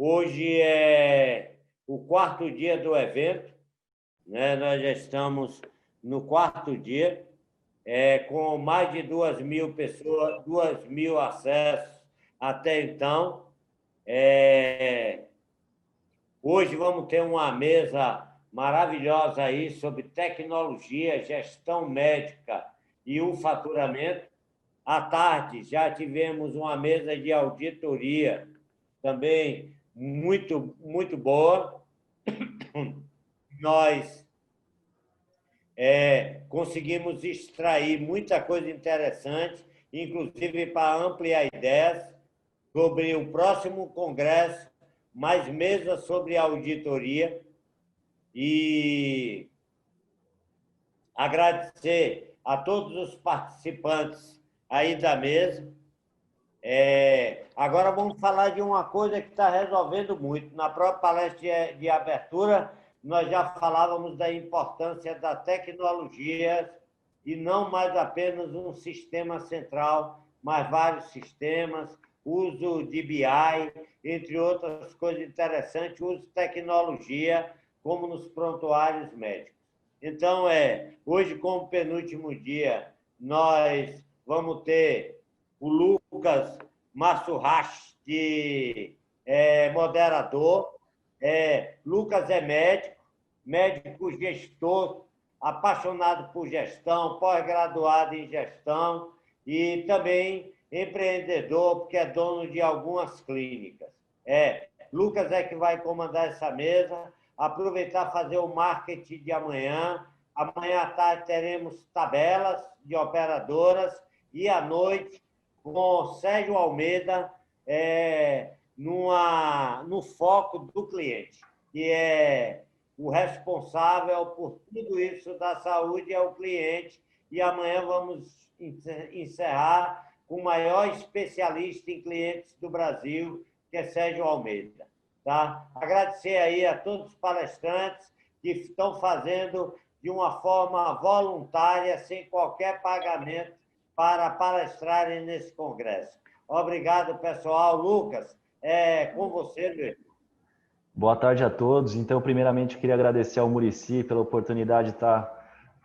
Hoje é o quarto dia do evento, né? Nós já estamos no quarto dia, com mais de 2.000 pessoas, 2.000 acessos até então. Hoje vamos ter uma mesa maravilhosa aí sobre tecnologia, gestão médica e o faturamento. À tarde já tivemos uma mesa de auditoria também muito boa. Nós conseguimos extrair muita coisa interessante, inclusive para ampliar ideias sobre o próximo congresso, mais mesas sobre auditoria, e agradecer a todos os participantes aí da mesa. Agora vamos falar de uma coisa que está resolvendo muito. Na própria palestra de abertura, nós já falávamos da importância da tecnologia e não mais apenas um sistema central, mas vários sistemas, uso de BI, entre outras coisas interessantes, uso de tecnologia, como nos prontuários médicos. Então, hoje, como penúltimo dia, nós vamos ter o Lucas Massurrache, de moderador. Lucas é médico gestor, apaixonado por gestão, pós-graduado em gestão e também empreendedor, porque é dono de algumas clínicas. Lucas é que vai comandar essa mesa, aproveitar e fazer o marketing de amanhã. Amanhã à tarde teremos tabelas de operadoras e à noite com Sérgio Almeida no foco do cliente, que é o responsável por tudo isso da saúde, é o cliente. E amanhã vamos encerrar com o maior especialista em clientes do Brasil, que é Sérgio Almeida. Tá? Agradecer aí a todos os palestrantes que estão fazendo de uma forma voluntária, sem qualquer pagamento, para palestrarem nesse congresso. Obrigado, pessoal. Lucas, com você, meu irmão. Boa tarde a todos. Então, primeiramente, queria agradecer ao Muricy pela oportunidade de estar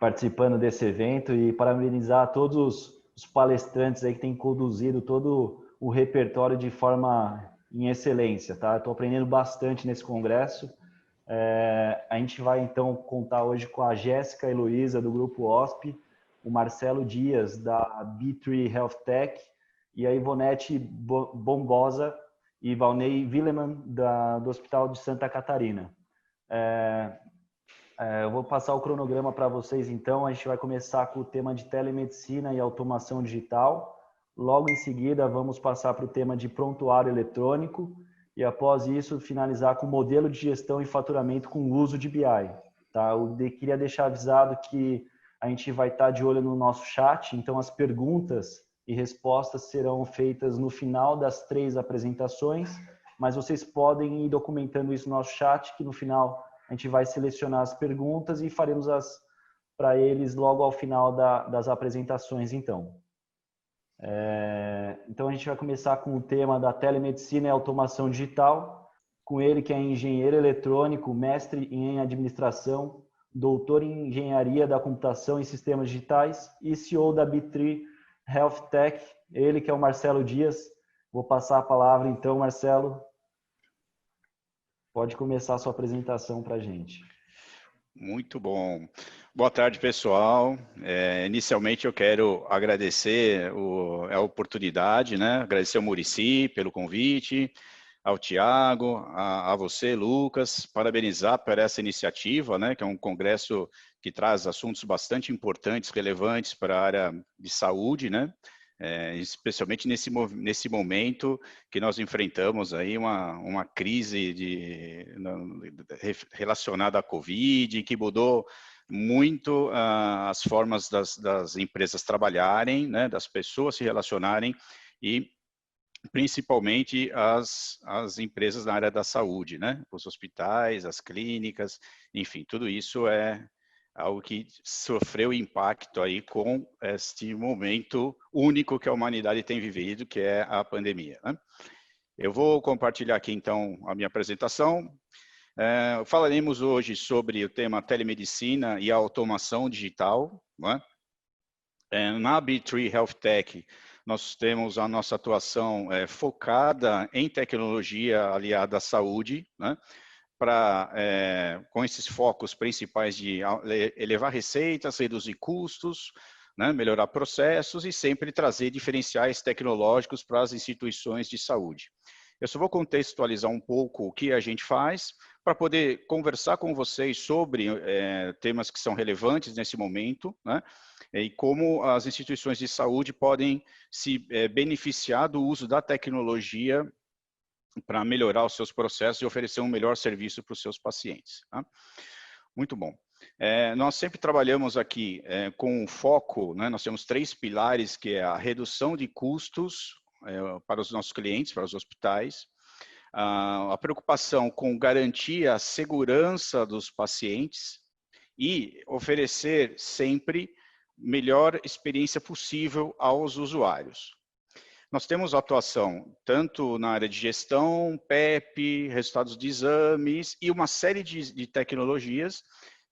participando desse evento e parabenizar todos os palestrantes aí que têm conduzido todo o repertório de forma em excelência, tá? Estou aprendendo bastante nesse congresso. A gente vai, então, contar hoje com a Jéssica Heloísa, do Grupo OSP, o Marcelo Dias, da B3 Health Tech, e a Ivonete Bombosa e Valnei Willeman, do Hospital de Santa Catarina. Eu vou passar o cronograma para vocês, então. A gente vai começar com o tema de telemedicina e automação digital. Logo em seguida, vamos passar para o tema de prontuário eletrônico e, após isso, finalizar com modelo de gestão e faturamento com uso de BI. Tá? Eu queria deixar avisado que a gente vai estar de olho no nosso chat, então as perguntas e respostas serão feitas no final das 3 apresentações, mas vocês podem ir documentando isso no nosso chat, que no final a gente vai selecionar as perguntas e faremos para eles logo ao final das apresentações, então. Então, a gente vai começar com o tema da telemedicina e automação digital, com ele que é engenheiro eletrônico, mestre em administração, doutor em engenharia da computação e sistemas digitais e CEO da B3 Health Tech, ele que é o Marcelo Dias. Vou passar a palavra, então, Marcelo. Pode começar a sua apresentação para a gente. Muito bom. Boa tarde, pessoal. Inicialmente, eu quero agradecer a oportunidade, né? Agradecer ao Muricy pelo convite, ao Tiago, a você, Lucas, parabenizar por essa iniciativa, né? Que é um congresso que traz assuntos bastante importantes, relevantes para a área de saúde, né? Especialmente nesse momento que nós enfrentamos aí uma crise relacionada à Covid, que mudou muito as formas das empresas trabalharem, né, das pessoas se relacionarem e principalmente as empresas na área da saúde, né, os hospitais, as clínicas, enfim, tudo isso é algo que sofreu impacto aí com este momento único que a humanidade tem vivido, que é a pandemia, né? Eu vou compartilhar aqui, então, a minha apresentação. Falaremos hoje sobre o tema telemedicina e a automação digital, não é? Na B3 Health Tech, nós temos a nossa atuação focada em tecnologia aliada à saúde, né? Com esses focos principais de elevar receitas, reduzir custos, né? Melhorar processos e sempre trazer diferenciais tecnológicos para as instituições de saúde. Eu só vou contextualizar um pouco o que a gente faz para poder conversar com vocês sobre temas que são relevantes nesse momento, né? E como as instituições de saúde podem se beneficiar do uso da tecnologia para melhorar os seus processos e oferecer um melhor serviço para os seus pacientes. Tá? Muito bom. Nós sempre trabalhamos aqui com foco, né? Nós temos 3 pilares, que é a redução de custos para os nossos clientes, para os hospitais, a preocupação com garantir a segurança dos pacientes e oferecer sempre melhor experiência possível aos usuários. Nós temos atuação tanto na área de gestão, PEP, resultados de exames e uma série de tecnologias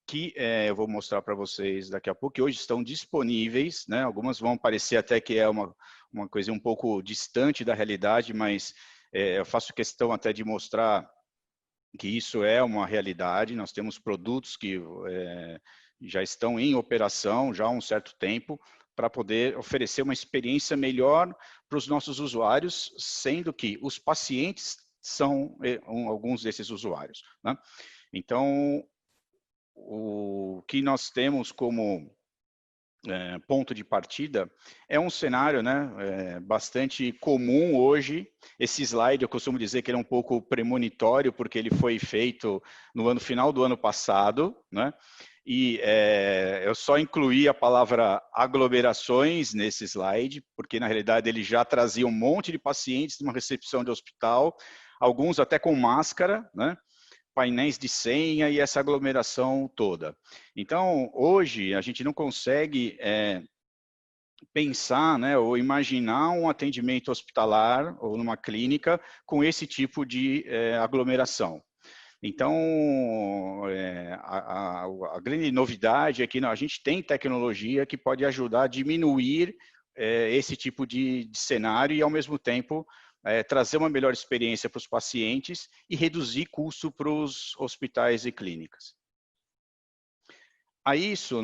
que eu vou mostrar para vocês daqui a pouco, que hoje estão disponíveis, né? Algumas vão parecer até que é uma coisa um pouco distante da realidade, mas eu faço questão até de mostrar que isso é uma realidade. Nós temos produtos que já estão em operação já há um certo tempo para poder oferecer uma experiência melhor para os nossos usuários, sendo que os pacientes são alguns desses usuários, né? Então, o que nós temos como ponto de partida é um cenário, né, bastante comum hoje. Esse slide eu costumo dizer que ele é um pouco premonitório, porque ele foi feito no final do ano passado, né? E eu só incluí a palavra aglomerações nesse slide, porque na realidade ele já trazia um monte de pacientes numa recepção de hospital, alguns até com máscara, né? Painéis de senha e essa aglomeração toda. Então, hoje, a gente não consegue pensar, né, ou imaginar um atendimento hospitalar ou numa clínica com esse tipo de aglomeração. Então, a grande novidade é que a gente tem tecnologia que pode ajudar a diminuir esse tipo de cenário e, ao mesmo tempo, trazer uma melhor experiência para os pacientes e reduzir custo para os hospitais e clínicas. A isso,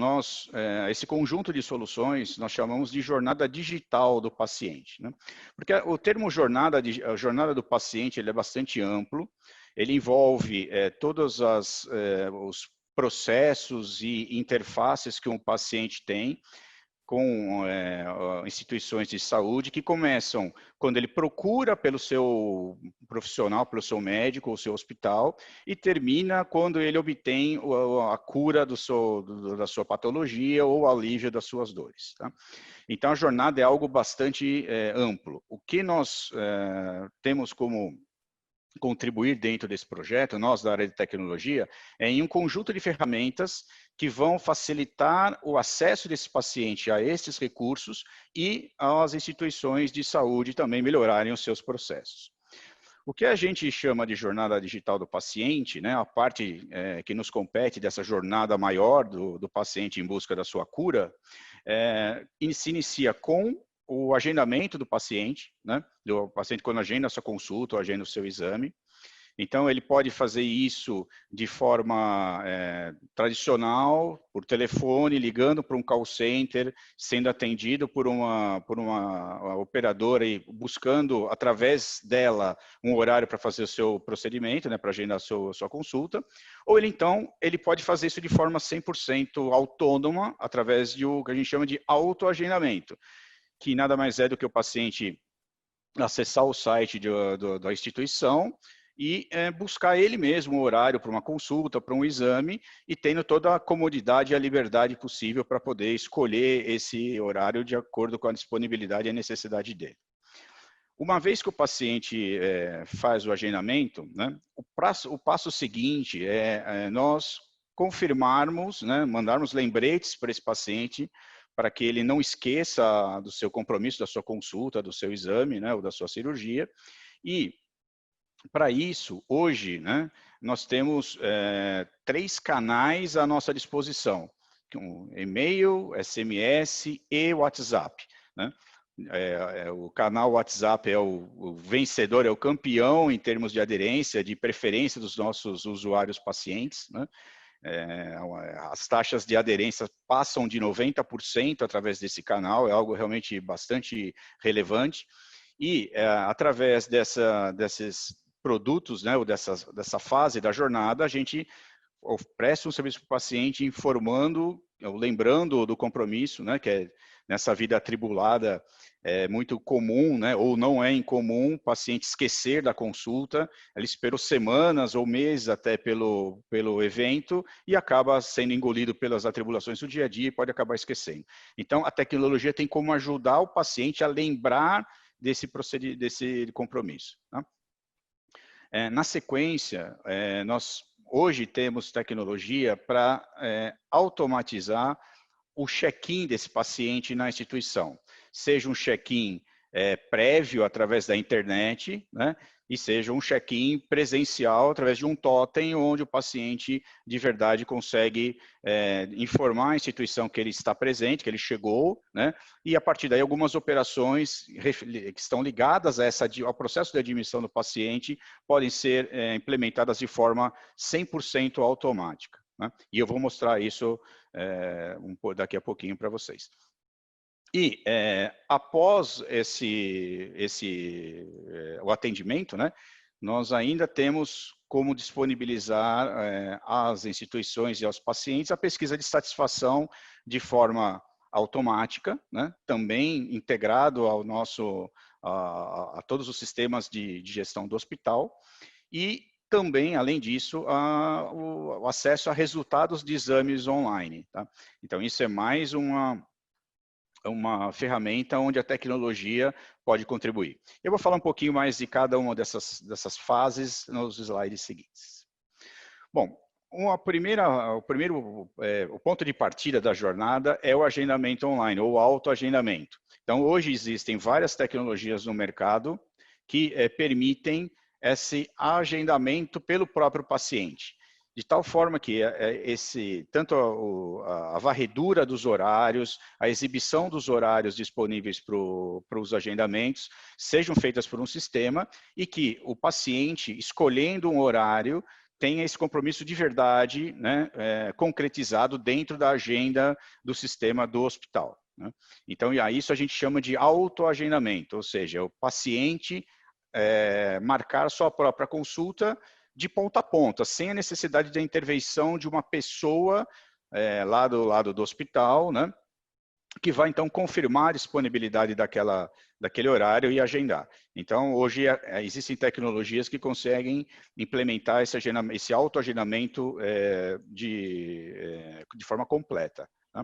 esse conjunto de soluções, nós chamamos de jornada digital do paciente, né? Porque o termo jornada do paciente ele é bastante amplo, ele envolve todos os processos e interfaces que um paciente tem com instituições de saúde, que começam quando ele procura pelo seu profissional, pelo seu médico ou seu hospital, e termina quando ele obtém a cura da sua patologia ou o alívio das suas dores. Tá? Então, a jornada é algo bastante amplo. O que nós temos como contribuir dentro desse projeto, nós da área de tecnologia, em um conjunto de ferramentas que vão facilitar o acesso desse paciente a esses recursos e as instituições de saúde também melhorarem os seus processos. O que a gente chama de jornada digital do paciente, né, a parte que nos compete dessa jornada maior do paciente em busca da sua cura, se inicia com o agendamento do paciente, né? Do paciente quando agenda a sua consulta ou agenda o seu exame. Então, ele pode fazer isso de forma tradicional, por telefone, ligando para um call center, sendo atendido por uma operadora e buscando, através dela, um horário para fazer o seu procedimento, né, para agendar a sua consulta. Ou ele pode fazer isso de forma 100% autônoma, através de o que a gente chama de autoagendamento, que nada mais é do que o paciente acessar o site da instituição e buscar ele mesmo o horário para uma consulta, para um exame, e tendo toda a comodidade e a liberdade possível para poder escolher esse horário de acordo com a disponibilidade e a necessidade dele. Uma vez que o paciente faz o agendamento, né, o passo seguinte é nós confirmarmos, né, mandarmos lembretes para esse paciente, para que ele não esqueça do seu compromisso, da sua consulta, do seu exame, né, ou da sua cirurgia, e para isso, hoje, né, nós temos 3 canais à nossa disposição: e-mail, SMS e WhatsApp, né? O canal WhatsApp é o vencedor, é o campeão em termos de aderência, de preferência dos nossos usuários pacientes, né? As taxas de aderência passam de 90% através desse canal, é algo realmente bastante relevante. E através desses produtos, né, ou dessa fase da jornada, a gente presta um serviço para o paciente informando, lembrando do compromisso, né, que é nessa vida atribulada, é muito comum, né, ou não é incomum, o paciente esquecer da consulta, ele esperou semanas ou meses até pelo evento e acaba sendo engolido pelas atribulações do dia a dia e pode acabar esquecendo. Então, a tecnologia tem como ajudar o paciente a lembrar desse compromisso. Tá? Na sequência, nós hoje temos tecnologia para automatizar o check-in desse paciente na instituição, seja um check-in prévio através da internet, né, e seja um check-in presencial através de um totem, onde o paciente de verdade consegue informar a instituição que ele está presente, que ele chegou, né, e a partir daí algumas operações que estão ligadas ao processo de admissão do paciente podem ser implementadas de forma 100% automática. Né? E eu vou mostrar isso daqui a pouquinho para vocês. E após o atendimento, né, nós ainda temos como disponibilizar às instituições e aos pacientes a pesquisa de satisfação de forma automática, né, também integrado ao a todos os sistemas de gestão do hospital, e também, além disso, o acesso a resultados de exames online. Tá? Então, isso é mais uma ferramenta onde a tecnologia pode contribuir. Eu vou falar um pouquinho mais de cada uma dessas fases nos slides seguintes. Bom, o ponto de partida da jornada é o agendamento online, ou autoagendamento. Então, hoje existem várias tecnologias no mercado que permitem esse agendamento pelo próprio paciente, de tal forma que tanto a varredura dos horários, a exibição dos horários disponíveis para os agendamentos sejam feitas por um sistema e que o paciente, escolhendo um horário, tenha esse compromisso de verdade, né, concretizado dentro da agenda do sistema do hospital. Né? Então, a isso a gente chama de autoagendamento, ou seja, o paciente marcar sua própria consulta de ponta a ponta, sem a necessidade da intervenção de uma pessoa lá do lado do hospital, né, que vai então confirmar a disponibilidade daquele horário e agendar. Então, hoje existem tecnologias que conseguem implementar esse autoagendamento de forma completa. Né?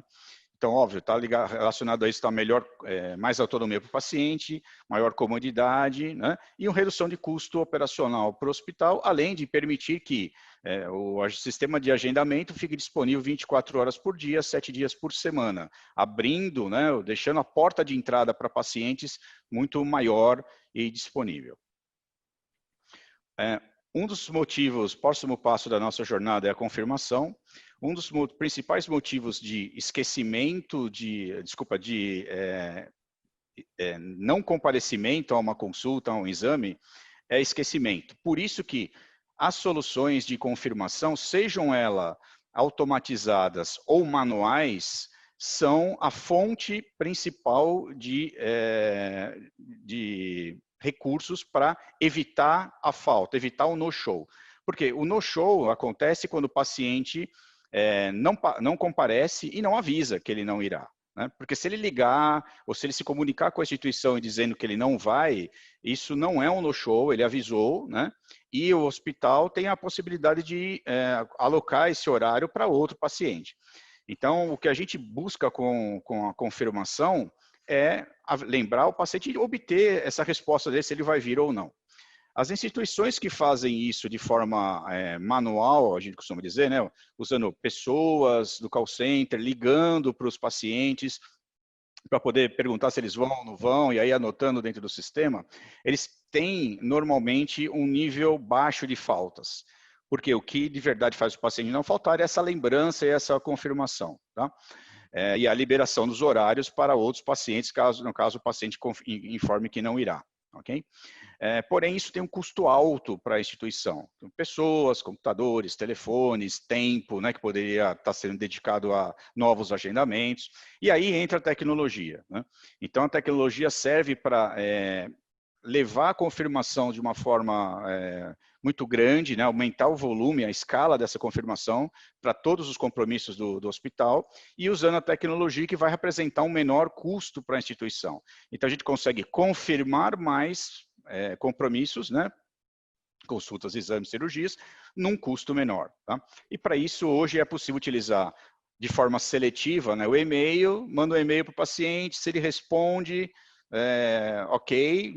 Então, óbvio, está relacionado a isso, está mais autonomia para o paciente, maior comodidade, né? E uma redução de custo operacional para o hospital, além de permitir que o sistema de agendamento fique disponível 24 horas por dia, 7 dias por semana, abrindo, né, deixando a porta de entrada para pacientes muito maior e disponível. Um dos motivos, próximo passo da nossa jornada é a confirmação. Um dos principais motivos de esquecimento, de não comparecimento a uma consulta, a um exame, é esquecimento. Por isso que as soluções de confirmação, sejam elas automatizadas ou manuais, são a fonte principal de recursos para evitar a falta, evitar o no-show. Porque o no-show acontece quando o paciente não comparece e não avisa que ele não irá. Né? Porque se ele ligar ou se ele se comunicar com a instituição e dizendo que ele não vai, isso não é um no-show, ele avisou, né? E o hospital tem a possibilidade de alocar esse horário para outro paciente. Então, o que a gente busca com a confirmação é lembrar o paciente e obter essa resposta dele se ele vai vir ou não. As instituições que fazem isso de forma manual, a gente costuma dizer, né, usando pessoas do call center, ligando para os pacientes, para poder perguntar se eles vão ou não vão, e aí anotando dentro do sistema, eles têm normalmente um nível baixo de faltas. Porque o que de verdade faz o paciente não faltar é essa lembrança e essa confirmação, tá? E a liberação dos horários para outros pacientes, no caso o paciente informe que não irá, ok? Porém, isso tem um custo alto para a instituição. Então, pessoas, computadores, telefones, tempo, né, que poderia estar sendo dedicado a novos agendamentos. E aí entra a tecnologia, né? Então, a tecnologia serve para levar a confirmação de uma forma muito grande, né, aumentar o volume, a escala dessa confirmação para todos os compromissos do hospital e usando a tecnologia que vai representar um menor custo para a instituição. Então, a gente consegue confirmar mais compromissos, né, consultas, exames, cirurgias, num custo menor. Tá? E para isso, hoje é possível utilizar de forma seletiva, né, o e-mail, manda um e-mail para o paciente, se ele responde, ok,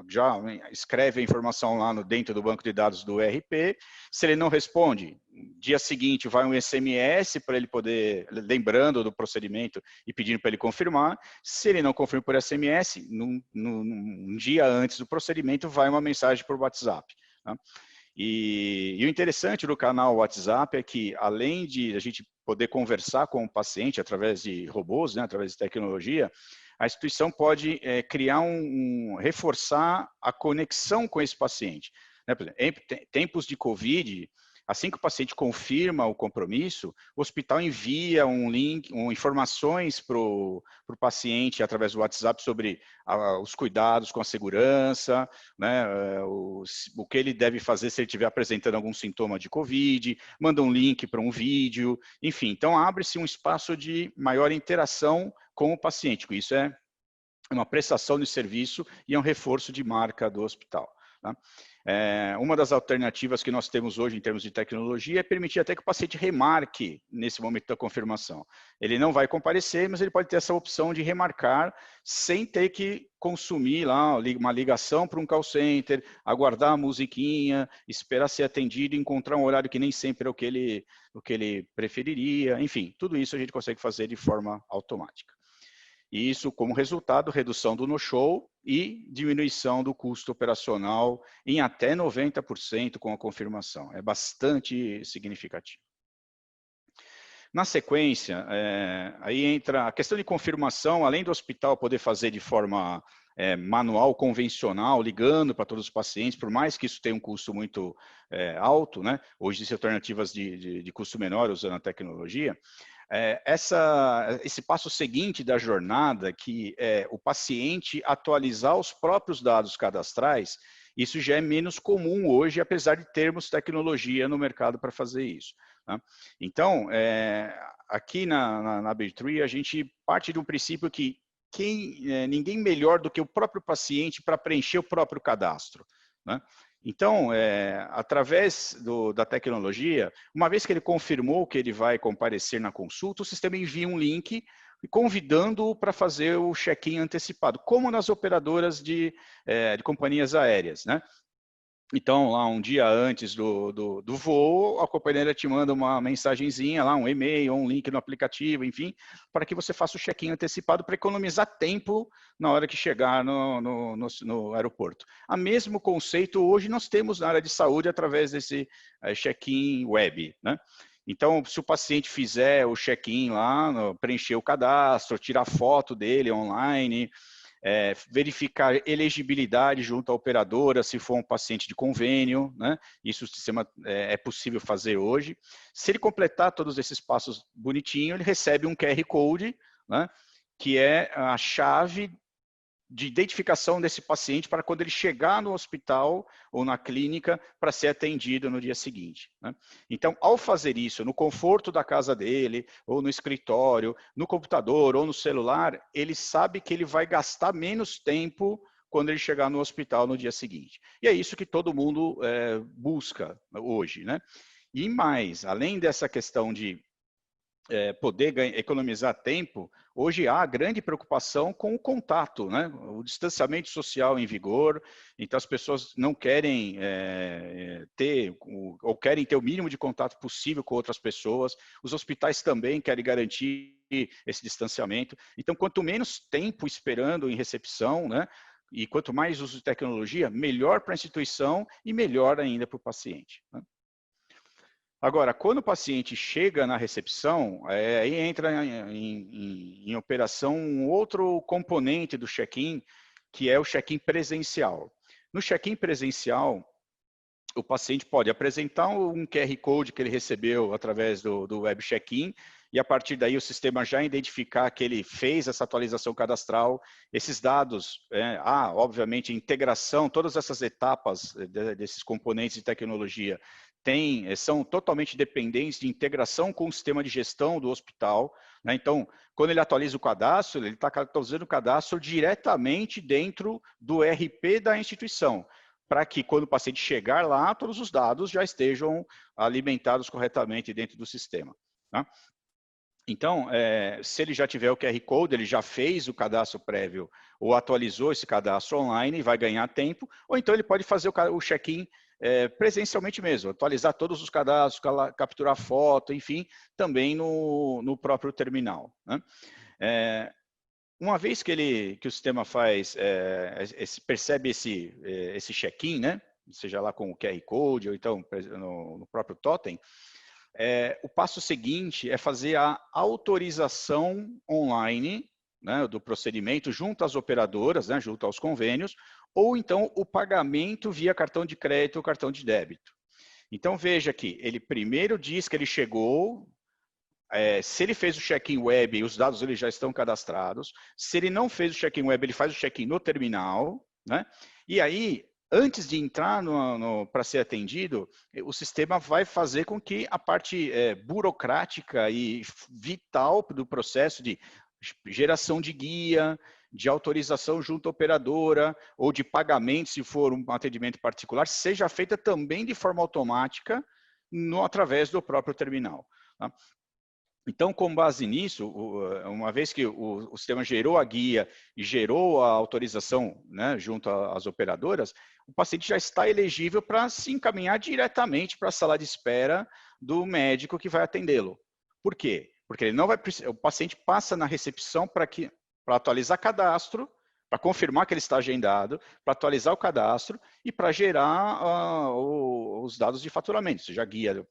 já escreve a informação lá dentro do banco de dados do ERP. Se ele não responde, dia seguinte vai um SMS para ele poder, lembrando do procedimento e pedindo para ele confirmar. Se ele não confirma por SMS, um dia antes do procedimento vai uma mensagem por WhatsApp. Tá? E o interessante do canal WhatsApp é que, além de a gente poder conversar com o paciente através de robôs, né, através de tecnologia, a instituição pode criar reforçar a conexão com esse paciente. Né? Por exemplo, em tempos de Covid, assim que o paciente confirma o compromisso, o hospital envia um link, informações para o paciente através do WhatsApp sobre os cuidados com a segurança, né, o que ele deve fazer se ele estiver apresentando algum sintoma de Covid, manda um link para um vídeo, enfim. Então, abre-se um espaço de maior interação com o paciente. Isso é uma prestação de serviço e é um reforço de marca do hospital. Tá? Uma das alternativas que nós temos hoje em termos de tecnologia é permitir até que o paciente remarque nesse momento da confirmação. Ele não vai comparecer, mas ele pode ter essa opção de remarcar sem ter que consumir lá uma ligação para um call center, aguardar a musiquinha, esperar ser atendido, encontrar um horário que nem sempre é o que ele preferiria. Enfim, tudo isso a gente consegue fazer de forma automática. E isso, como resultado, redução do no-show e diminuição do custo operacional em até 90% com a confirmação. É bastante significativo. Na sequência, aí entra a questão de confirmação, além do hospital poder fazer de forma manual, convencional, ligando para todos os pacientes, por mais que isso tenha um custo muito alto, né? Hoje existem alternativas de custo menor usando a tecnologia. Esse passo seguinte da jornada, que é o paciente atualizar os próprios dados cadastrais, isso já é menos comum hoje, apesar de termos tecnologia no mercado para fazer isso. Tá? Então, aqui na B3, a gente parte de um princípio que ninguém melhor do que o próprio paciente para preencher o próprio cadastro. Né? Então, através da tecnologia, uma vez que ele confirmou que ele vai comparecer na consulta, o sistema envia um link convidando-o para fazer o check-in antecipado, como nas operadoras de companhias aéreas, né? Então, lá um dia antes do voo, a companhia te manda uma mensagenzinha, lá um e-mail, um link no aplicativo, enfim, para que você faça o check-in antecipado para economizar tempo na hora que chegar no aeroporto. O mesmo conceito hoje nós temos na área de saúde através desse check-in web, né? Então, se o paciente fizer o check-in lá, preencher o cadastro, tirar foto dele online, verificar elegibilidade junto à operadora, se for um paciente de convênio, né? Isso o sistema é possível fazer hoje. Se ele completar todos esses passos bonitinho, ele recebe um QR Code, né? Que é a chave de identificação desse paciente para quando ele chegar no hospital ou na clínica para ser atendido no dia seguinte. Né? Então, ao fazer isso no conforto da casa dele, ou no escritório, no computador ou no celular, ele sabe que ele vai gastar menos tempo quando ele chegar no hospital no dia seguinte. E é isso que todo mundo busca hoje. Né? E mais, além dessa questão de poder economizar tempo, hoje há grande preocupação com o contato, né? O distanciamento social em vigor, então as pessoas não querem ou querem ter o mínimo de contato possível com outras pessoas, os hospitais também querem garantir esse distanciamento. Então, quanto menos tempo esperando em recepção, né, e quanto mais uso de tecnologia, melhor para a instituição e melhor ainda para o paciente, né? Agora, quando o paciente chega na recepção, aí entra em operação um outro componente do check-in, que é o check-in presencial. No check-in presencial, o paciente pode apresentar um QR Code que ele recebeu através do web check-in, e a partir daí o sistema já identificar que ele fez essa atualização cadastral, esses dados, obviamente, integração, todas essas etapas desses componentes de tecnologia são totalmente dependentes de integração com o sistema de gestão do hospital, né? Então, quando ele atualiza o cadastro, ele está atualizando o cadastro diretamente dentro do RP da instituição, para que quando o paciente chegar lá, todos os dados já estejam alimentados corretamente dentro do sistema, tá? Então, se ele já tiver o QR Code, ele já fez o cadastro prévio ou atualizou esse cadastro online, vai ganhar tempo, ou então ele pode fazer o check-in presencialmente mesmo, atualizar todos os cadastros, capturar foto, enfim, também no próprio terminal, né? Uma vez que o sistema percebe esse check-in, né, seja lá com o QR Code ou então no próprio totem, o passo seguinte é fazer a autorização online, né, do procedimento junto às operadoras, né, junto aos convênios, ou então o pagamento via cartão de crédito ou cartão de débito. Então veja que ele primeiro diz que ele chegou, se ele fez o check-in web, os dados ele já estão cadastrados. Se ele não fez o check-in web, ele faz o check-in no terminal, né? E aí, antes de entrar para ser atendido, o sistema vai fazer com que a parte burocrática e vital do processo de geração de guia, de autorização junto à operadora, ou de pagamento, se for um atendimento particular, seja feita também de forma automática através do próprio terminal, tá? Então, com base nisso, uma vez que o sistema gerou a guia e gerou a autorização, né, junto às operadoras, o paciente já está elegível para se encaminhar diretamente para a sala de espera do médico que vai atendê-lo. Por quê? Porque ele não vai precisar, o paciente passa na recepção para atualizar cadastro, para confirmar que ele está agendado, para atualizar o cadastro e para gerar os dados de faturamento, seja guia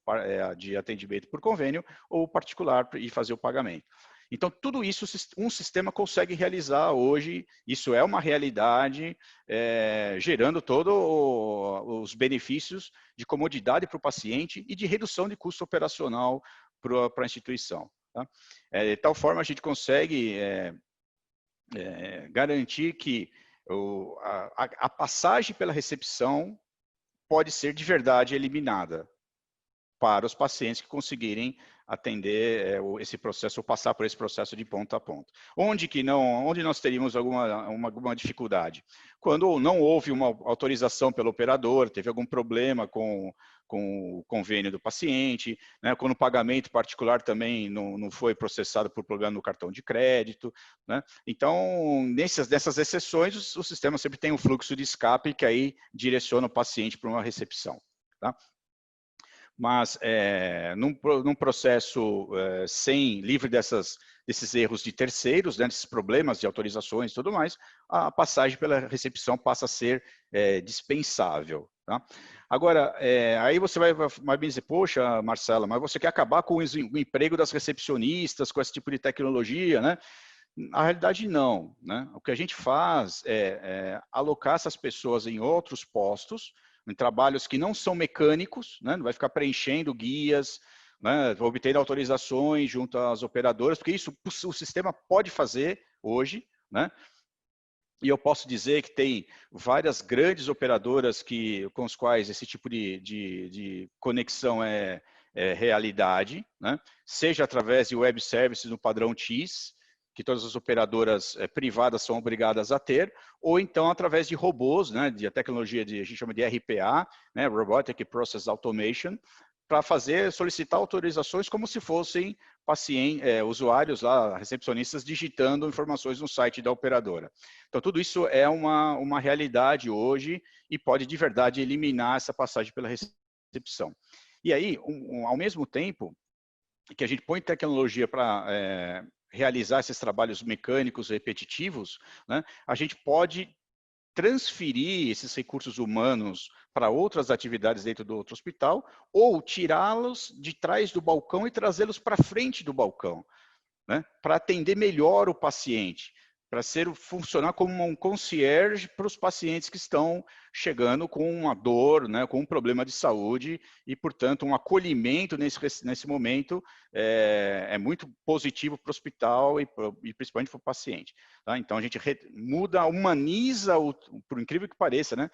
de atendimento por convênio ou particular e fazer o pagamento. Então, tudo isso um sistema consegue realizar hoje, isso é uma realidade, gerando todos os benefícios de comodidade para o paciente e de redução de custo operacional para a instituição, tá? De tal forma, a gente consegue garantir que a passagem pela recepção pode ser de verdade eliminada para os pacientes que conseguirem atender esse processo ou passar por esse processo de ponta a ponta. Onde nós teríamos alguma dificuldade? Quando não houve uma autorização pelo operador, teve algum problema com o convênio do paciente, né? Quando o pagamento particular também não foi processado por problema no cartão de crédito, né? Então, nessas exceções, o sistema sempre tem um fluxo de escape que aí direciona o paciente para uma recepção, tá? Mas num processo livre desses erros de terceiros, né, desses problemas de autorizações e tudo mais, a passagem pela recepção passa a ser dispensável, tá? Agora, aí você vai me dizer, poxa, Marcela, mas você quer acabar com o emprego das recepcionistas, com esse tipo de tecnologia, né? Na realidade, não, né? O que a gente faz é alocar essas pessoas em outros postos, em trabalhos que não são mecânicos, né? Não vai ficar preenchendo guias, né? Obtendo autorizações junto às operadoras, porque isso o sistema pode fazer hoje, né? E eu posso dizer que tem várias grandes operadoras com as quais esse tipo de conexão é realidade, né? Seja através de web services no padrão TIS, que todas as operadoras privadas são obrigadas a ter, ou então através de robôs, né, de a tecnologia a gente chama de RPA, né, Robotic Process Automation, para solicitar autorizações como se fossem usuários lá, recepcionistas, digitando informações no site da operadora. Então, tudo isso é uma realidade hoje e pode, de verdade, eliminar essa passagem pela recepção. E aí, ao mesmo tempo que a gente põe tecnologia para realizar esses trabalhos mecânicos repetitivos, né, a gente pode transferir esses recursos humanos para outras atividades dentro do outro hospital ou tirá-los de trás do balcão e trazê-los para frente do balcão, né, para atender melhor o paciente, para funcionar como um concierge para os pacientes que estão chegando com uma dor, né, com um problema de saúde e, portanto, um acolhimento nesse momento é muito positivo para o hospital e principalmente para o paciente. Tá? Então, a gente muda, humaniza, por incrível que pareça, né?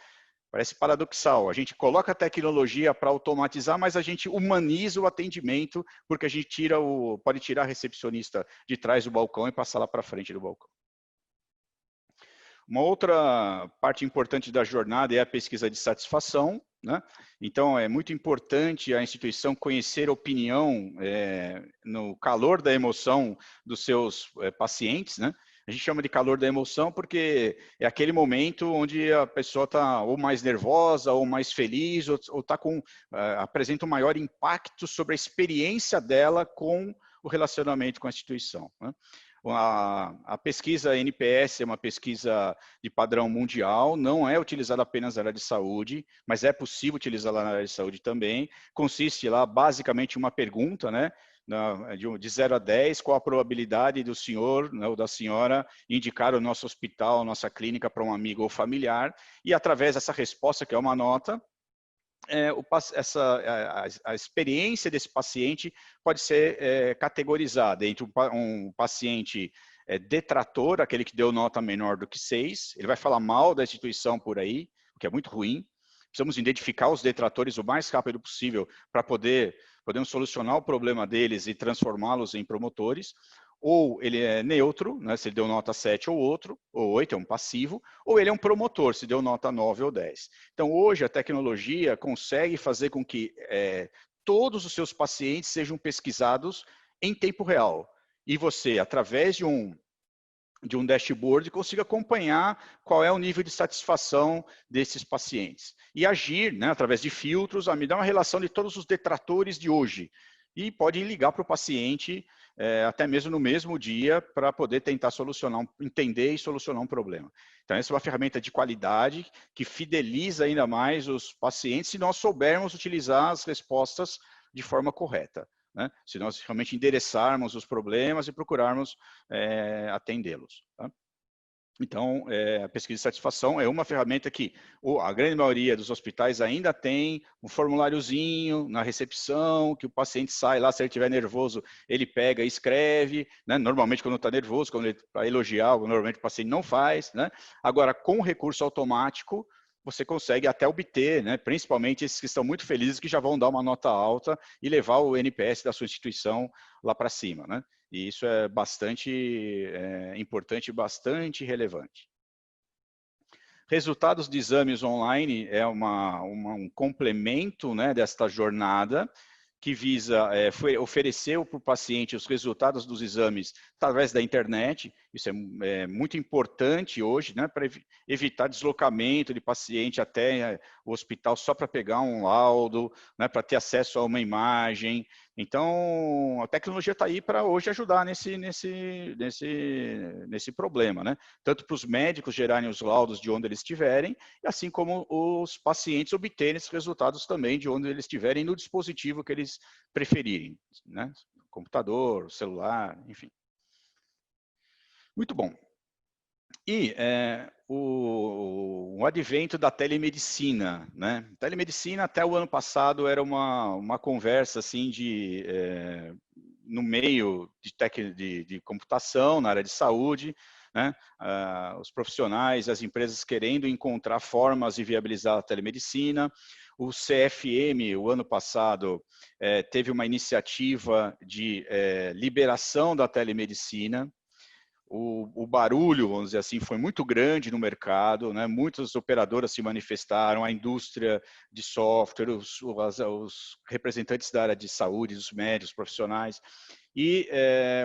Parece paradoxal. A gente coloca a tecnologia para automatizar, mas a gente humaniza o atendimento, porque a gente pode tirar a recepcionista de trás do balcão e passar lá para frente do balcão. Uma outra parte importante da jornada é a pesquisa de satisfação, né? Então, é muito importante a instituição conhecer a opinião no calor da emoção dos seus pacientes, né? A gente chama de calor da emoção porque é aquele momento onde a pessoa está ou mais nervosa, ou mais feliz, ou tá apresenta um maior impacto sobre a experiência dela com o relacionamento com a instituição, né? A pesquisa NPS é uma pesquisa de padrão mundial, não é utilizada apenas na área de saúde, mas é possível utilizá-la na área de saúde também. Consiste lá basicamente uma pergunta, né? De 0 a 10, qual a probabilidade do senhor, né, ou da senhora indicar o nosso hospital, a nossa clínica para um amigo ou familiar, e através dessa resposta, que é uma nota, a experiência desse paciente pode ser categorizada entre um paciente detrator, aquele que deu nota menor do que 6, ele vai falar mal da instituição por aí, o que é muito ruim. Precisamos identificar os detratores o mais rápido possível para podemos solucionar o problema deles e transformá-los em promotores. Ou ele é neutro, né, se ele deu nota 7 ou 8, é um passivo, ou ele é um promotor, se deu nota 9 ou 10. Então, hoje, a tecnologia consegue fazer com que todos os seus pacientes sejam pesquisados em tempo real. E você, através de um dashboard, consiga acompanhar qual é o nível de satisfação desses pacientes. E agir, né, através de filtros, a me dar uma relação de todos os detratores de hoje. E pode ligar para o paciente até mesmo no mesmo dia para poder tentar entender e solucionar um problema. Então, essa é uma ferramenta de qualidade que fideliza ainda mais os pacientes se nós soubermos utilizar as respostas de forma correta, né? Se nós realmente endereçarmos os problemas e procurarmos atendê-los. Tá? Então, a pesquisa de satisfação é uma ferramenta que a grande maioria dos hospitais ainda tem um formuláriozinho na recepção, que o paciente sai lá, se ele estiver nervoso, ele pega e escreve, né? Normalmente quando está nervoso, para elogiar, normalmente o paciente não faz, né? Agora, com o recurso automático, você consegue até obter, né, principalmente esses que estão muito felizes, que já vão dar uma nota alta e levar o NPS da sua instituição lá para cima, né? E isso é bastante importante e bastante relevante. Resultados de exames online é um complemento, né, desta jornada, que visa oferecer para o paciente os resultados dos exames através da internet. Isso é muito importante hoje, né, para evitar deslocamento de paciente até o hospital só para pegar um laudo, né, para ter acesso a uma imagem. Então, a tecnologia está aí para hoje ajudar nesse problema, né? Tanto para os médicos gerarem os laudos de onde eles estiverem, assim como os pacientes obterem esses resultados também de onde eles estiverem no dispositivo que eles preferirem, né? Computador, celular, enfim. Muito bom. E o advento da telemedicina, né? Telemedicina até o ano passado era uma conversa assim no meio de computação, na área de saúde, né? Os profissionais, as empresas querendo encontrar formas de viabilizar a telemedicina. O CFM, o ano passado, teve uma iniciativa de liberação da telemedicina. O barulho, vamos dizer assim, foi muito grande no mercado, né? Muitas operadoras se manifestaram, a indústria de software, os representantes da área de saúde, os médicos, profissionais, e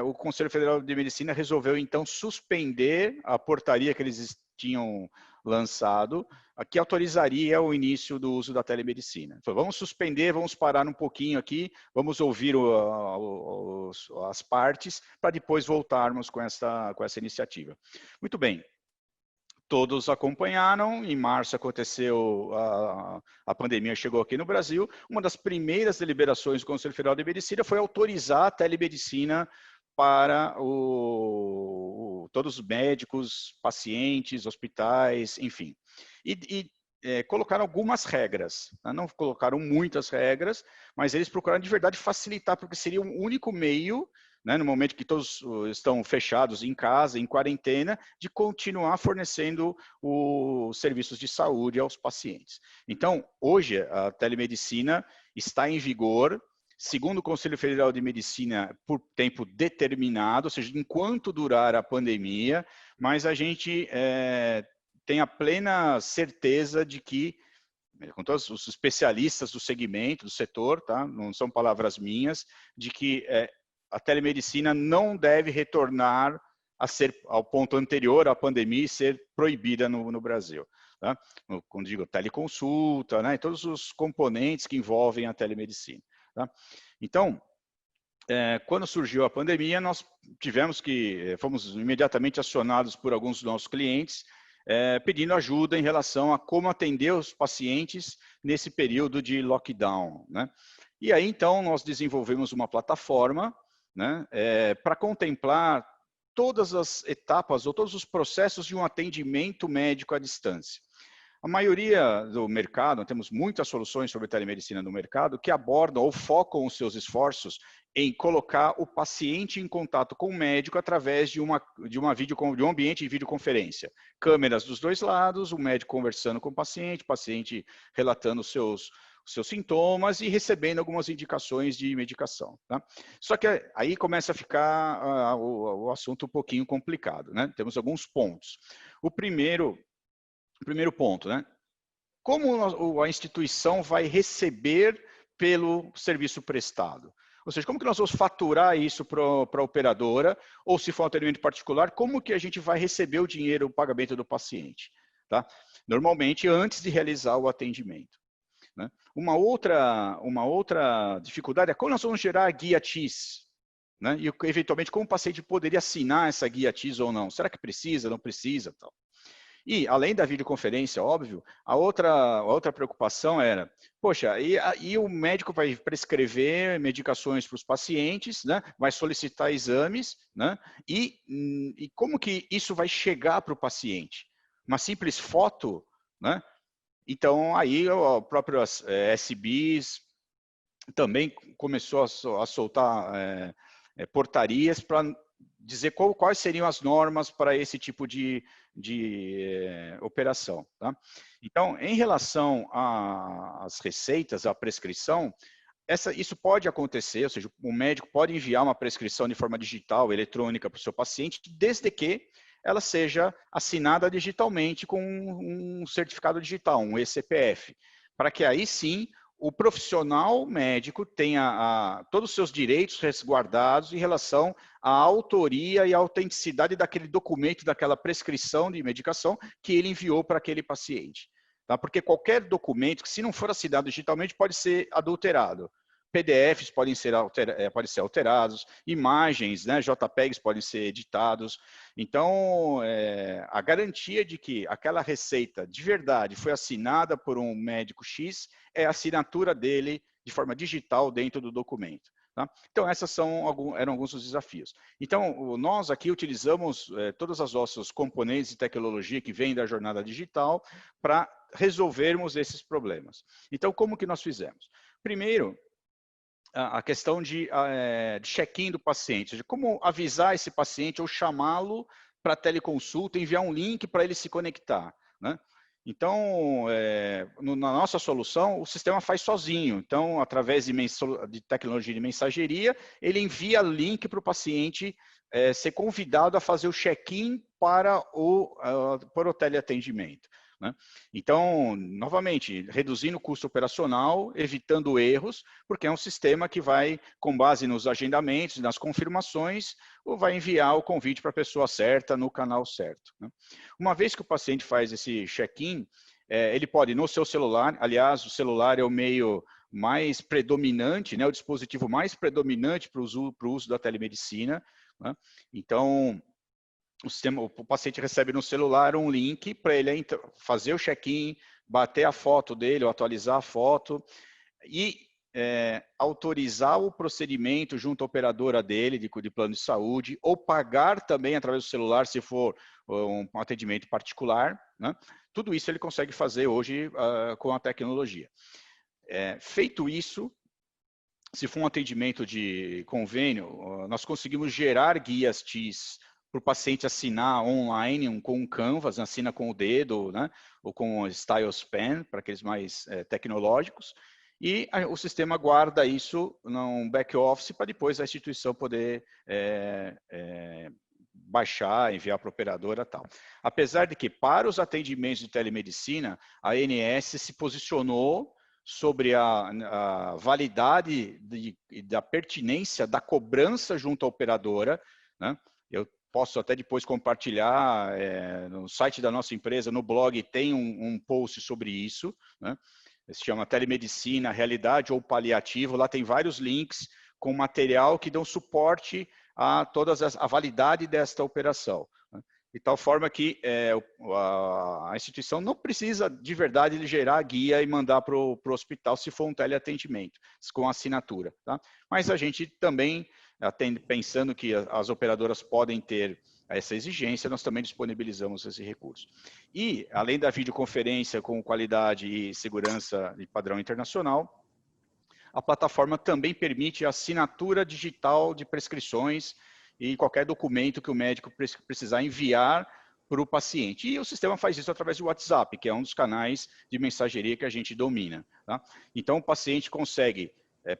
o Conselho Federal de Medicina resolveu, então, suspender a portaria que eles tinham lançado, que autorizaria o início do uso da telemedicina. Então, vamos suspender, vamos parar um pouquinho aqui, vamos ouvir as partes, para depois voltarmos com essa iniciativa. Muito bem. Todos acompanharam, em março aconteceu, a pandemia chegou aqui no Brasil, uma das primeiras deliberações do Conselho Federal de Medicina foi autorizar a telemedicina para todos os médicos, pacientes, hospitais, enfim. Colocaram algumas regras, né? Não colocaram muitas regras, mas eles procuraram de verdade facilitar, porque seria o único meio, né, no momento que todos estão fechados em casa, em quarentena, de continuar fornecendo os serviços de saúde aos pacientes. Então, hoje, a telemedicina está em vigor, segundo o Conselho Federal de Medicina, por tempo determinado, ou seja, enquanto durar a pandemia, mas a gente tem a plena certeza de que, com todos os especialistas do segmento, do setor, tá? Não são palavras minhas, de que a telemedicina não deve retornar ao ponto anterior à pandemia e ser proibida no Brasil. Tá? Quando digo teleconsulta, né? Todos os componentes que envolvem a telemedicina. Tá? Então, quando surgiu a pandemia, nós fomos imediatamente acionados por alguns dos nossos clientes, pedindo ajuda em relação a como atender os pacientes nesse período de lockdown, né? E aí, então, nós desenvolvemos uma plataforma, né, para contemplar todas as etapas ou todos os processos de um atendimento médico à distância. A maioria do mercado, temos muitas soluções sobre telemedicina no mercado que abordam ou focam os seus esforços em colocar o paciente em contato com o médico através de um ambiente de videoconferência. Câmeras dos dois lados, o médico conversando com o paciente relatando os seus sintomas e recebendo algumas indicações de medicação. Tá? Só que aí começa a ficar o assunto um pouquinho complicado, né? Temos alguns pontos. O primeiro ponto, né? Como a instituição vai receber pelo serviço prestado? Ou seja, como que nós vamos faturar isso para a operadora? Ou se for um atendimento particular, como que a gente vai receber o dinheiro, o pagamento do paciente? Tá? Normalmente, antes de realizar o atendimento. Né? Uma outra dificuldade é como nós vamos gerar a guia TIS, né? E eventualmente como o paciente poderia assinar essa guia TIS ou não. Será que precisa, não precisa? Tal. E, além da videoconferência, óbvio, a outra preocupação era, poxa, e o médico vai prescrever medicações para os pacientes, né? Vai solicitar exames, né? E como que isso vai chegar para o paciente? Uma simples foto, né? Então, aí o próprio SBs também começou a soltar portarias para dizer quais seriam as normas para esse tipo de operação. Tá? Então, em relação às receitas, à prescrição, isso pode acontecer, ou seja, o médico pode enviar uma prescrição de forma digital, eletrônica para o seu paciente, desde que ela seja assinada digitalmente com um certificado digital, um eCPF, para que aí sim o profissional médico tenha todos os seus direitos resguardados em relação à autoria e à autenticidade daquele documento, daquela prescrição de medicação que ele enviou para aquele paciente. Tá? Porque qualquer documento, que se não for assinado digitalmente, pode ser adulterado. PDFs podem ser alterados, imagens, né, JPEGs podem ser editados. Então, a garantia de que aquela receita de verdade foi assinada por um médico X é a assinatura dele de forma digital dentro do documento. Tá? Então, eram alguns dos desafios. Então, nós aqui utilizamos todos os nossos componentes de tecnologia que vêm da jornada digital para resolvermos esses problemas. Então, como que nós fizemos? Primeiro, a questão de check-in do paciente, ou seja, como avisar esse paciente ou chamá-lo para teleconsulta, enviar um link para ele se conectar. Né? Então, na nossa solução, o sistema faz sozinho. Então, através de tecnologia de mensageria, ele envia link para o paciente ser convidado a fazer o check-in para o teleatendimento. né? Então, novamente, reduzindo o custo operacional, evitando erros, porque é um sistema que vai, com base nos agendamentos, nas confirmações, ou vai enviar o convite para a pessoa certa, no canal certo, né? Uma vez que o paciente faz esse check-in, ele pode, no seu celular, aliás, o celular é o meio mais predominante, né, o dispositivo mais predominante para o uso da telemedicina, né? Então, o paciente recebe no celular um link para ele fazer o check-in, bater a foto dele, ou atualizar a foto, e autorizar o procedimento junto à operadora dele, de plano de saúde, ou pagar também através do celular, se for um atendimento particular, né? Tudo isso ele consegue fazer hoje com a tecnologia. Feito isso, se for um atendimento de convênio, nós conseguimos gerar guias TIS para o paciente assinar online, com um Canvas, assina com o dedo, né, ou com o Stylus Pen, para aqueles mais tecnológicos, e o sistema guarda isso num back-office para depois a instituição poder baixar, enviar para a operadora e tal. Apesar de que, para os atendimentos de telemedicina, a ANS se posicionou sobre a validade da pertinência da cobrança junto à operadora, né? Eu posso até depois compartilhar no site da nossa empresa, no blog, tem um post sobre isso, né? Se chama Telemedicina, Realidade ou Paliativo. Lá tem vários links com material que dão suporte a a validade desta operação, né? De tal forma que a instituição não precisa, de verdade, de gerar a guia e mandar para o hospital se for um teleatendimento, com assinatura, tá? Mas a gente também, pensando que as operadoras podem ter essa exigência, nós também disponibilizamos esse recurso. E, além da videoconferência com qualidade e segurança de padrão internacional, a plataforma também permite a assinatura digital de prescrições e qualquer documento que o médico precisar enviar para o paciente. E o sistema faz isso através do WhatsApp, que é um dos canais de mensageria que a gente domina, tá? Então, o paciente consegue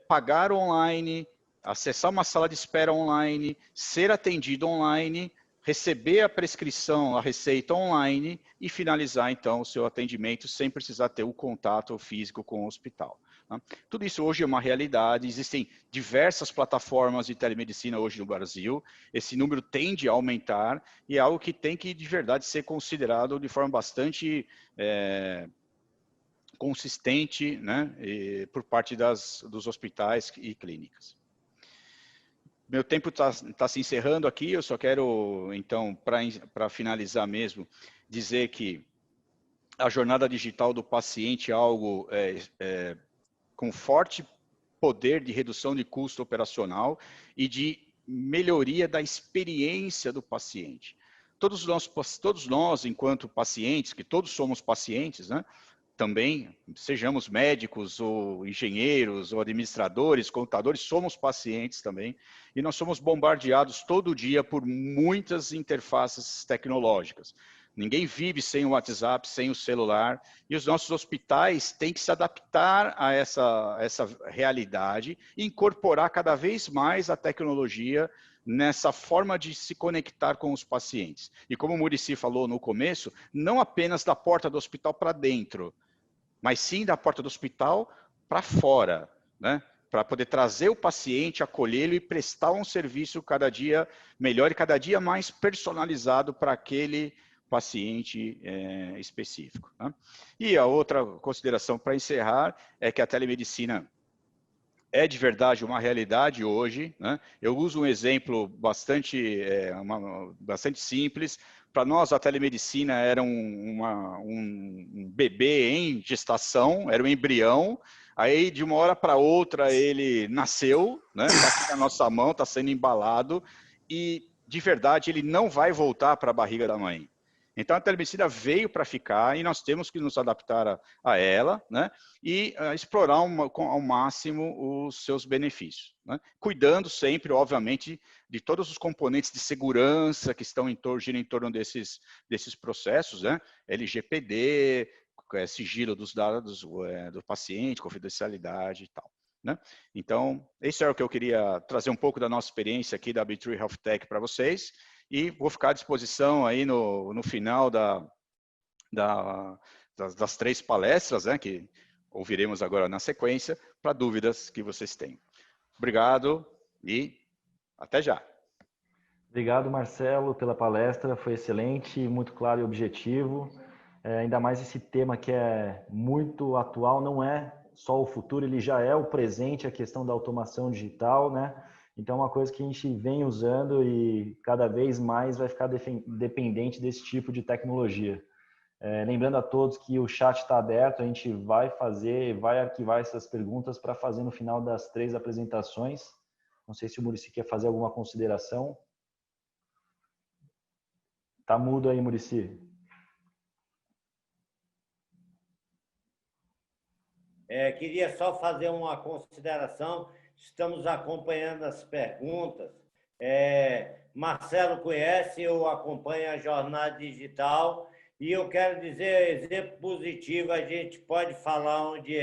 pagar online, acessar uma sala de espera online, ser atendido online, receber a prescrição, a receita online e finalizar, então, o seu atendimento sem precisar ter o contato físico com o hospital. Tudo isso hoje é uma realidade, existem diversas plataformas de telemedicina hoje no Brasil, esse número tende a aumentar e é algo que tem que, de verdade, ser considerado de forma bastante consistente, né, por parte dos hospitais e clínicas. Meu tempo está se encerrando aqui, eu só quero, então, para finalizar mesmo, dizer que a jornada digital do paciente é algo com forte poder de redução de custo operacional e de melhoria da experiência do paciente. Todos nós, enquanto pacientes, que todos somos pacientes, né? Também, sejamos médicos ou engenheiros ou administradores, contadores, somos pacientes também, e nós somos bombardeados todo dia por muitas interfaces tecnológicas. Ninguém vive sem o WhatsApp, sem o celular, e os nossos hospitais têm que se adaptar a essa realidade e incorporar cada vez mais a tecnologia nessa forma de se conectar com os pacientes. E como o Muricy falou no começo, não apenas da porta do hospital para dentro, mas sim da porta do hospital para fora, né? Para poder trazer o paciente, acolhê-lo e prestar um serviço cada dia melhor e cada dia mais personalizado para aquele paciente específico, né? E a outra consideração para encerrar é que a telemedicina é de verdade uma realidade hoje, né? Eu uso um exemplo bastante simples. Para nós, a telemedicina era um bebê em gestação, era um embrião. Aí, de uma hora para outra, ele nasceu, né? Está aqui na nossa mão, está sendo embalado. E, de verdade, ele não vai voltar para a barriga da mãe. Então, a telemedicina veio para ficar e nós temos que nos adaptar a ela, né? E explorar ao máximo os seus benefícios, né? Cuidando sempre, obviamente, de todos os componentes de segurança que estão giram em torno desses processos, né? LGPD, sigilo dos dados do paciente, confidencialidade e tal, né? Então, isso é o que eu queria trazer um pouco da nossa experiência aqui da B3 Health Tech para vocês. E vou ficar à disposição aí no final das 3 palestras, né, que ouviremos agora na sequência, para dúvidas que vocês têm. Obrigado e até já. Obrigado, Marcelo, pela palestra, foi excelente, muito claro e objetivo. Ainda mais esse tema que é muito atual, não é só o futuro, ele já é o presente, a questão da automação digital, né? Então é uma coisa que a gente vem usando e cada vez mais vai ficar dependente desse tipo de tecnologia. Lembrando a todos que o chat está aberto, a gente vai arquivar essas perguntas para fazer no final das 3 apresentações. Não sei se o Muricy quer fazer alguma consideração. Tá mudo aí, Muricy. Queria só fazer uma consideração. Estamos acompanhando as perguntas. Marcelo conhece, eu acompanho a Jornada Digital e eu quero dizer, exemplo positivo, a gente pode falar onde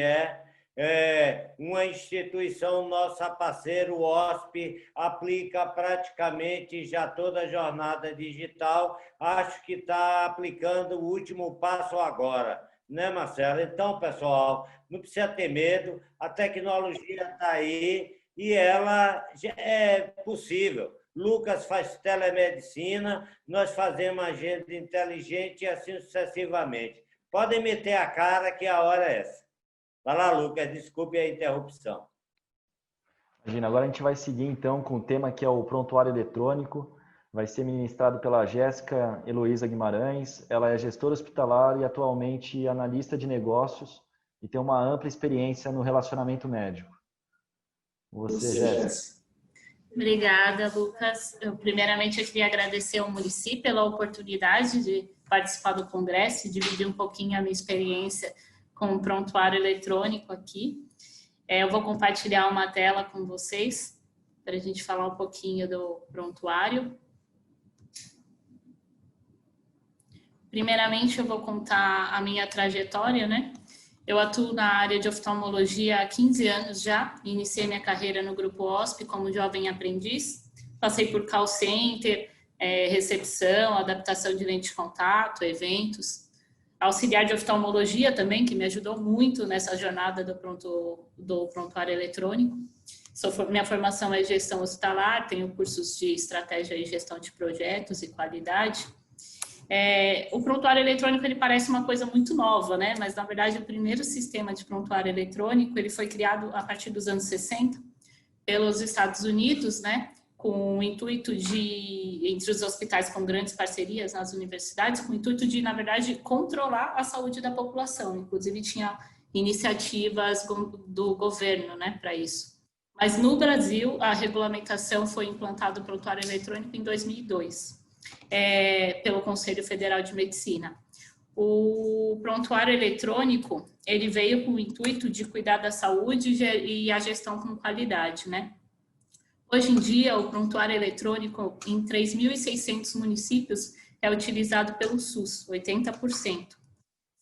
uma instituição, nossa parceira, o OSP, aplica praticamente já toda a jornada digital. Acho que está aplicando o último passo agora, né, Marcelo? Então, pessoal, não precisa ter medo, a tecnologia está aí e ela já é possível. Lucas faz telemedicina, nós fazemos agenda inteligente e assim sucessivamente. Podem meter a cara que a hora é essa. Vai lá, Lucas, desculpe a interrupção. Imagina, agora a gente vai seguir então com o tema que é o prontuário eletrônico. Vai ser ministrado pela Jéssica Heloísa Guimarães. Ela é gestora hospitalar e atualmente analista de negócios e tem uma ampla experiência no relacionamento médico. Você, Jéssica. Obrigada, Lucas. Primeiramente, eu queria agradecer ao Muricy pela oportunidade de participar do congresso e dividir um pouquinho a minha experiência com o prontuário eletrônico aqui. Eu vou compartilhar uma tela com vocês para a gente falar um pouquinho do prontuário. Primeiramente, eu vou contar a minha trajetória, né? Eu atuo na área de oftalmologia há 15 anos já. Iniciei minha carreira no Grupo OSP como jovem aprendiz. Passei por call center, recepção, adaptação de lente de contato, eventos. Auxiliar de oftalmologia também, que me ajudou muito nessa jornada do prontuário eletrônico. Minha formação é gestão hospitalar, tenho cursos de estratégia e gestão de projetos e qualidade. O prontuário eletrônico ele parece uma coisa muito nova, né? Mas na verdade o primeiro sistema de prontuário eletrônico ele foi criado a partir dos anos 60 pelos Estados Unidos, né? Com o intuito de, entre os hospitais com grandes parcerias nas universidades, com o intuito de, na verdade, controlar a saúde da população. Inclusive tinha iniciativas do governo, né, para isso. Mas no Brasil a regulamentação foi implantada o prontuário eletrônico em 2002. Pelo Conselho Federal de Medicina. O prontuário eletrônico, ele veio com o intuito de cuidar da saúde e a gestão com qualidade, né? Hoje em dia, o prontuário eletrônico em 3.600 municípios é utilizado pelo SUS, 80%.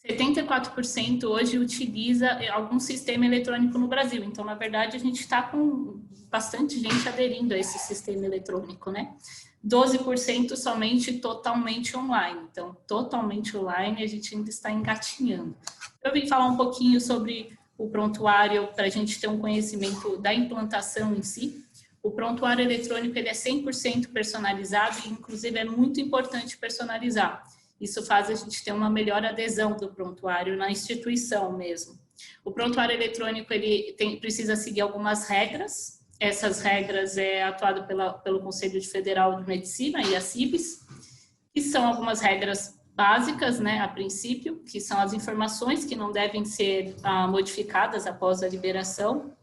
74% hoje utiliza algum sistema eletrônico no Brasil. Então, na verdade, a gente está com bastante gente aderindo a esse sistema eletrônico, né? 12% somente totalmente online. Então, totalmente online, a gente ainda está engatinhando. Eu vim falar um pouquinho sobre o prontuário para a gente ter um conhecimento da implantação em si. O prontuário eletrônico ele é 100% personalizado e, inclusive, é muito importante personalizar. Isso faz a gente ter uma melhor adesão do prontuário na instituição mesmo. O prontuário eletrônico ele precisa seguir algumas regras. Essas regras é atuado pelo Conselho Federal de Medicina e a CIBS, que são algumas regras básicas, né, a princípio, que são as informações que não devem ser modificadas após a liberação.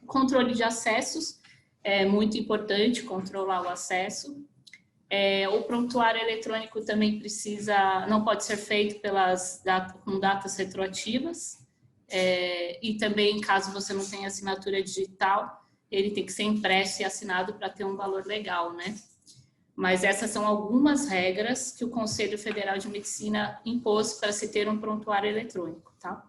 Controle de acessos, é muito importante controlar o acesso. O prontuário eletrônico também não pode ser feito com datas retroativas, e também, caso você não tenha assinatura digital, ele tem que ser impresso e assinado para ter um valor legal, né? Mas essas são algumas regras que o Conselho Federal de Medicina impôs para se ter um prontuário eletrônico, tá?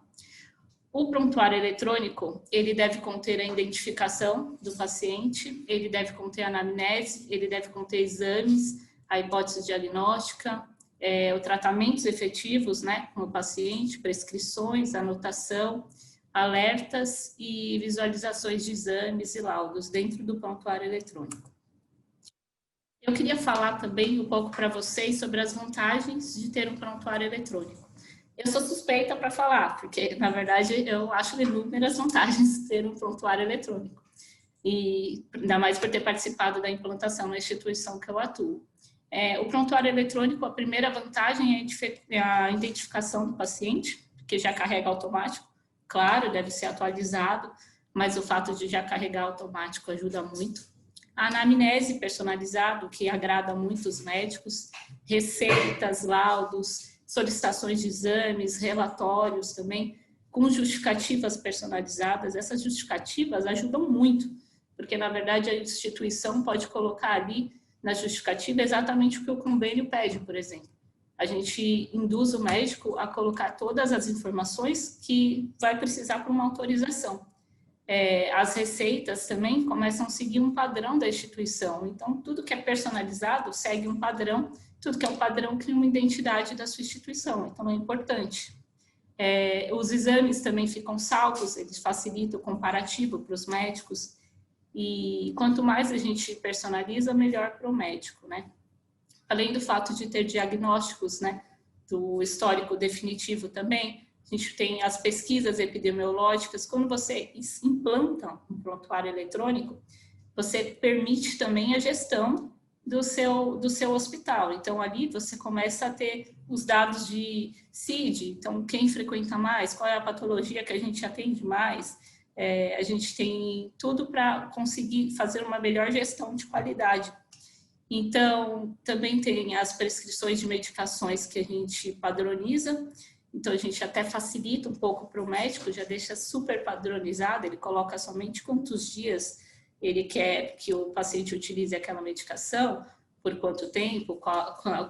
O prontuário eletrônico, ele deve conter a identificação do paciente, ele deve conter a anamnese, ele deve conter exames, a hipótese diagnóstica, tratamentos efetivos, né, com o paciente, prescrições, anotação, alertas e visualizações de exames e laudos dentro do prontuário eletrônico. Eu queria falar também um pouco para vocês sobre as vantagens de ter um prontuário eletrônico. Eu sou suspeita para falar, porque, na verdade, eu acho inúmeras vantagens de ter um prontuário eletrônico. E ainda mais por ter participado da implantação na instituição que eu atuo. O prontuário eletrônico, a primeira vantagem é a identificação do paciente, que já carrega automático. Claro, deve ser atualizado, mas o fato de já carregar automático ajuda muito. A anamnese personalizado, que agrada muito os médicos, receitas, laudos, solicitações de exames, relatórios também, com justificativas personalizadas. Essas justificativas ajudam muito, porque, na verdade, a instituição pode colocar ali na justificativa exatamente o que o convênio pede, por exemplo. A gente induz o médico a colocar todas as informações que vai precisar para uma autorização. As receitas também começam a seguir um padrão da instituição. Então, tudo que é personalizado segue um padrão, tudo que é um padrão cria uma identidade da sua instituição. Então, é importante. Os exames também ficam salvos, eles facilitam o comparativo para os médicos. E quanto mais a gente personaliza, melhor para o médico, né? Além do fato de ter diagnósticos, né, do histórico definitivo também, a gente tem as pesquisas epidemiológicas. Quando você implanta um prontuário eletrônico, você permite também a gestão do seu hospital. Então, ali você começa a ter os dados de CID, então, quem frequenta mais, qual é a patologia que a gente atende mais. A gente tem tudo para conseguir fazer uma melhor gestão de qualidade. Então, também tem as prescrições de medicações que a gente padroniza. Então, a gente até facilita um pouco para o médico, já deixa super padronizado, ele coloca somente quantos dias ele quer que o paciente utilize aquela medicação, por quanto tempo,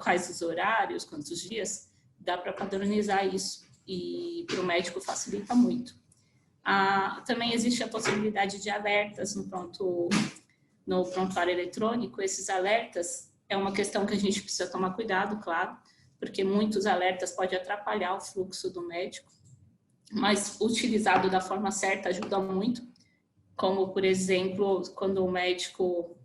quais os horários, quantos dias, dá para padronizar isso. E para o médico facilita muito. Também existe a possibilidade de alertas no prontuário eletrônico. Esses alertas é uma questão que a gente precisa tomar cuidado, claro, porque muitos alertas podem atrapalhar o fluxo do médico, mas utilizado da forma certa ajuda muito, como, por exemplo, quando o médico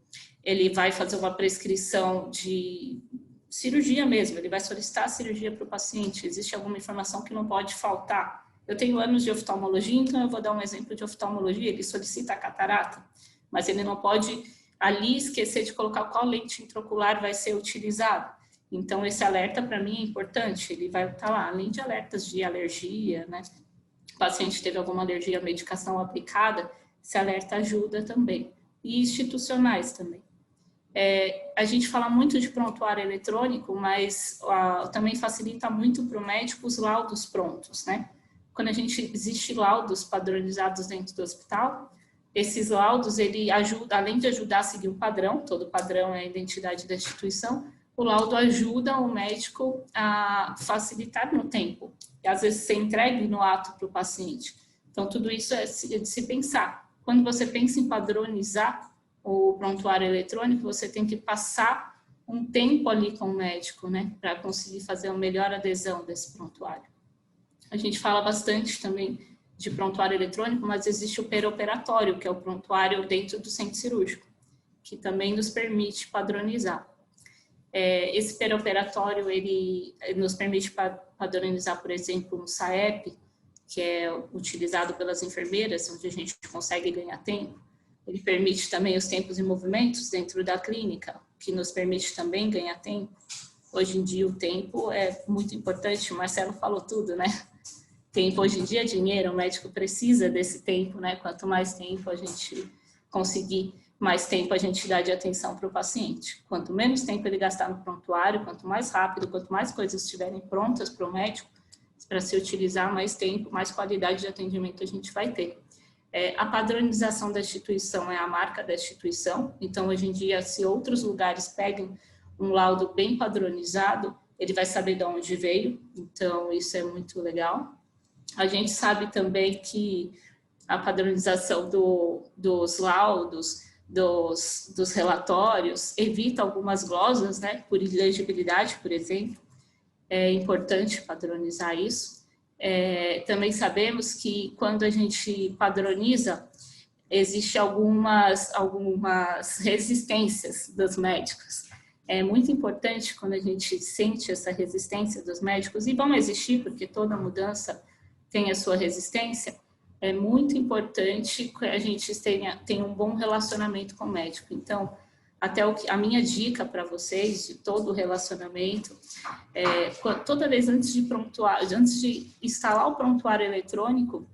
ele vai fazer uma prescrição de cirurgia mesmo, ele vai solicitar a cirurgia para o paciente, existe alguma informação que não pode faltar. Eu tenho anos de oftalmologia, então eu vou dar um exemplo de oftalmologia, ele solicita a catarata, mas ele não pode ali esquecer de colocar qual lente intraocular vai ser utilizada. Então, esse alerta para mim é importante, ele vai estar lá, além de alertas de alergia, né? O paciente teve alguma alergia à medicação aplicada, esse alerta ajuda também. E institucionais também. A gente fala muito de prontuário eletrônico, mas também facilita muito para o médico os laudos prontos, né? Quando existe laudos padronizados dentro do hospital, esses laudos, ele ajuda, além de ajudar a seguir o padrão, todo padrão é a identidade da instituição, o laudo ajuda o médico a facilitar no tempo, e às vezes ser entregue no ato para o paciente. Então, tudo isso é de se pensar. Quando você pensa em padronizar o prontuário eletrônico, você tem que passar um tempo ali com o médico, né, para conseguir fazer uma melhor adesão desse prontuário. A gente fala bastante também de prontuário eletrônico, mas existe o perioperatório, que é o prontuário dentro do centro cirúrgico, que também nos permite padronizar. Esse perioperatório, ele nos permite padronizar, por exemplo, um SAEP, que é utilizado pelas enfermeiras, onde a gente consegue ganhar tempo. Ele permite também os tempos e movimentos dentro da clínica, que nos permite também ganhar tempo. Hoje em dia o tempo é muito importante, o Marcelo falou tudo, né? Tempo hoje em dia é dinheiro, o médico precisa desse tempo, né? Quanto mais tempo a gente conseguir, mais tempo a gente dá de atenção para o paciente. Quanto menos tempo ele gastar no prontuário, quanto mais rápido, quanto mais coisas estiverem prontas para o médico, para se utilizar, mais tempo, mais qualidade de atendimento a gente vai ter. A padronização da instituição é a marca da instituição, então hoje em dia, se outros lugares pegam um laudo bem padronizado, ele vai saber de onde veio, então isso é muito legal. A gente sabe também que a padronização dos laudos, dos relatórios, evita algumas glosas, né, por ilegibilidade, por exemplo. é importante padronizar isso. Também sabemos que quando a gente padroniza, existem algumas resistências dos médicos. É muito importante quando a gente sente essa resistência dos médicos, e vão existir, porque toda mudança tem a sua resistência. É muito importante que a gente tenha um bom relacionamento com o médico. Então, até a minha dica para vocês de todo o relacionamento, toda vez antes de instalar o prontuário eletrônico,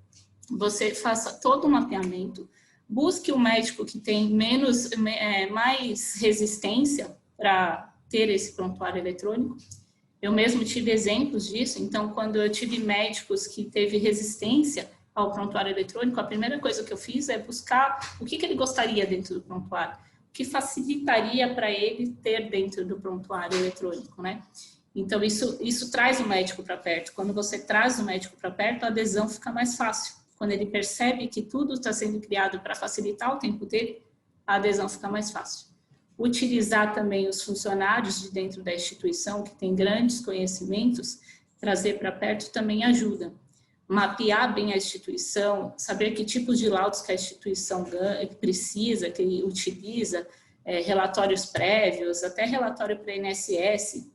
você faça todo o mapeamento, busque um médico que tem mais resistência para ter esse prontuário eletrônico. Eu mesmo tive exemplos disso, então quando eu tive médicos que teve resistência ao prontuário eletrônico, a primeira coisa que eu fiz é buscar o que ele gostaria dentro do prontuário, o que facilitaria para ele ter dentro do prontuário eletrônico, né? Então isso traz o médico para perto. Quando você traz o médico para perto, a adesão fica mais fácil. Quando ele percebe que tudo está sendo criado para facilitar o tempo dele, a adesão fica mais fácil. Utilizar também os funcionários de dentro da instituição, que têm grandes conhecimentos, trazer para perto também ajuda. Mapear bem a instituição, saber que tipos de laudos que a instituição precisa, que utiliza, relatórios prévios, até relatório para INSS,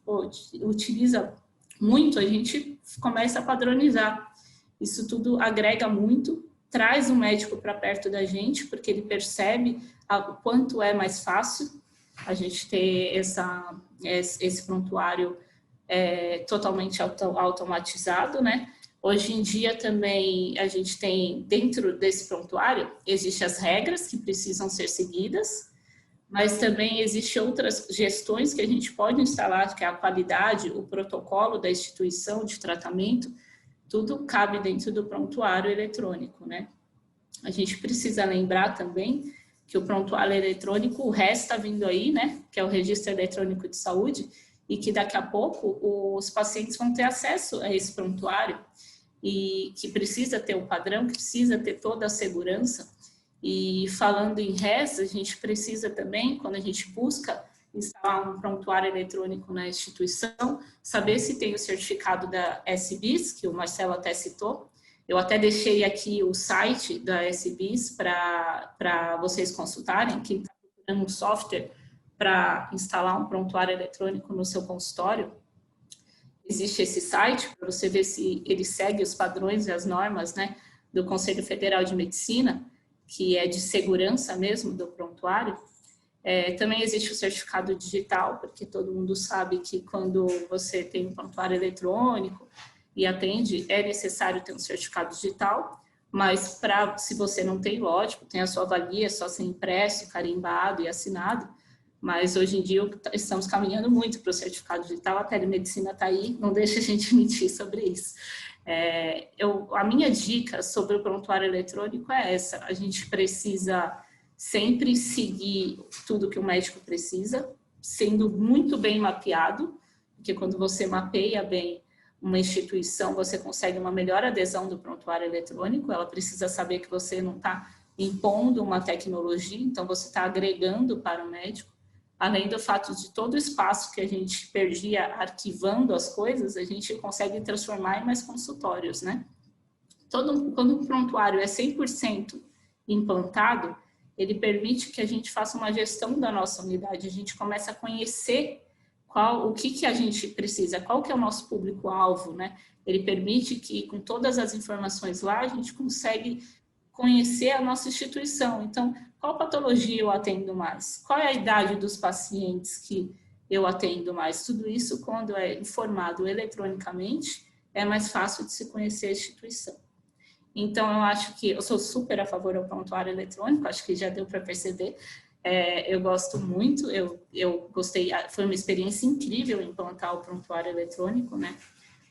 utiliza muito, a gente começa a padronizar. Isso tudo agrega muito, traz o médico para perto da gente, porque ele percebe o quanto é mais fácil a gente ter esse prontuário totalmente automatizado, né? Hoje em dia também a gente tem, dentro desse prontuário, existem as regras que precisam ser seguidas, mas também existem outras gestões que a gente pode instalar, que é a qualidade, o protocolo da instituição de tratamento, tudo cabe dentro do prontuário eletrônico, né? A gente precisa lembrar também que o prontuário eletrônico, o resto está vindo aí, né? Que é o Registro Eletrônico de Saúde, e que daqui a pouco os pacientes vão ter acesso a esse prontuário, e que precisa ter o padrão, que precisa ter toda a segurança. E falando em RES, a gente precisa também, quando a gente busca instalar um prontuário eletrônico na instituição, saber se tem o certificado da SBIS, que o Marcelo até citou. Eu até deixei aqui o site da SBIS para vocês consultarem, quem está procurando um software para instalar um prontuário eletrônico no seu consultório. Existe esse site para você ver se ele segue os padrões e as normas, né, do Conselho Federal de Medicina, que é de segurança mesmo do prontuário. Também existe o certificado digital, porque todo mundo sabe que quando você tem um prontuário eletrônico e atende, é necessário ter um certificado digital, mas se você não tem, lógico, tem a sua valia, só ser impresso, carimbado e assinado, mas hoje em dia estamos caminhando muito para o certificado digital, a telemedicina está aí, não deixa a gente mentir sobre isso. A minha dica sobre o prontuário eletrônico é essa: a gente precisa sempre seguir tudo que o médico precisa, sendo muito bem mapeado, porque quando você mapeia bem uma instituição, você consegue uma melhor adesão do prontuário eletrônico. Ela precisa saber que você não está impondo uma tecnologia, então você está agregando para o médico. Além do fato de todo o espaço que a gente perdia arquivando as coisas, a gente consegue transformar em mais consultórios, né? Quando um prontuário é 100% implantado, ele permite que a gente faça uma gestão da nossa unidade, a gente começa a conhecer o que a gente precisa, qual que é o nosso público-alvo, né? Ele permite que, com todas as informações lá, a gente consegue conhecer a nossa instituição. Então, qual patologia eu atendo mais? Qual é a idade dos pacientes que eu atendo mais? Tudo isso, quando é informado eletronicamente, é mais fácil de se conhecer a instituição. Então, eu acho que eu sou super a favor do prontuário eletrônico, acho que já deu para perceber. Eu gosto muito, eu gostei, foi uma experiência incrível implantar o prontuário eletrônico, né?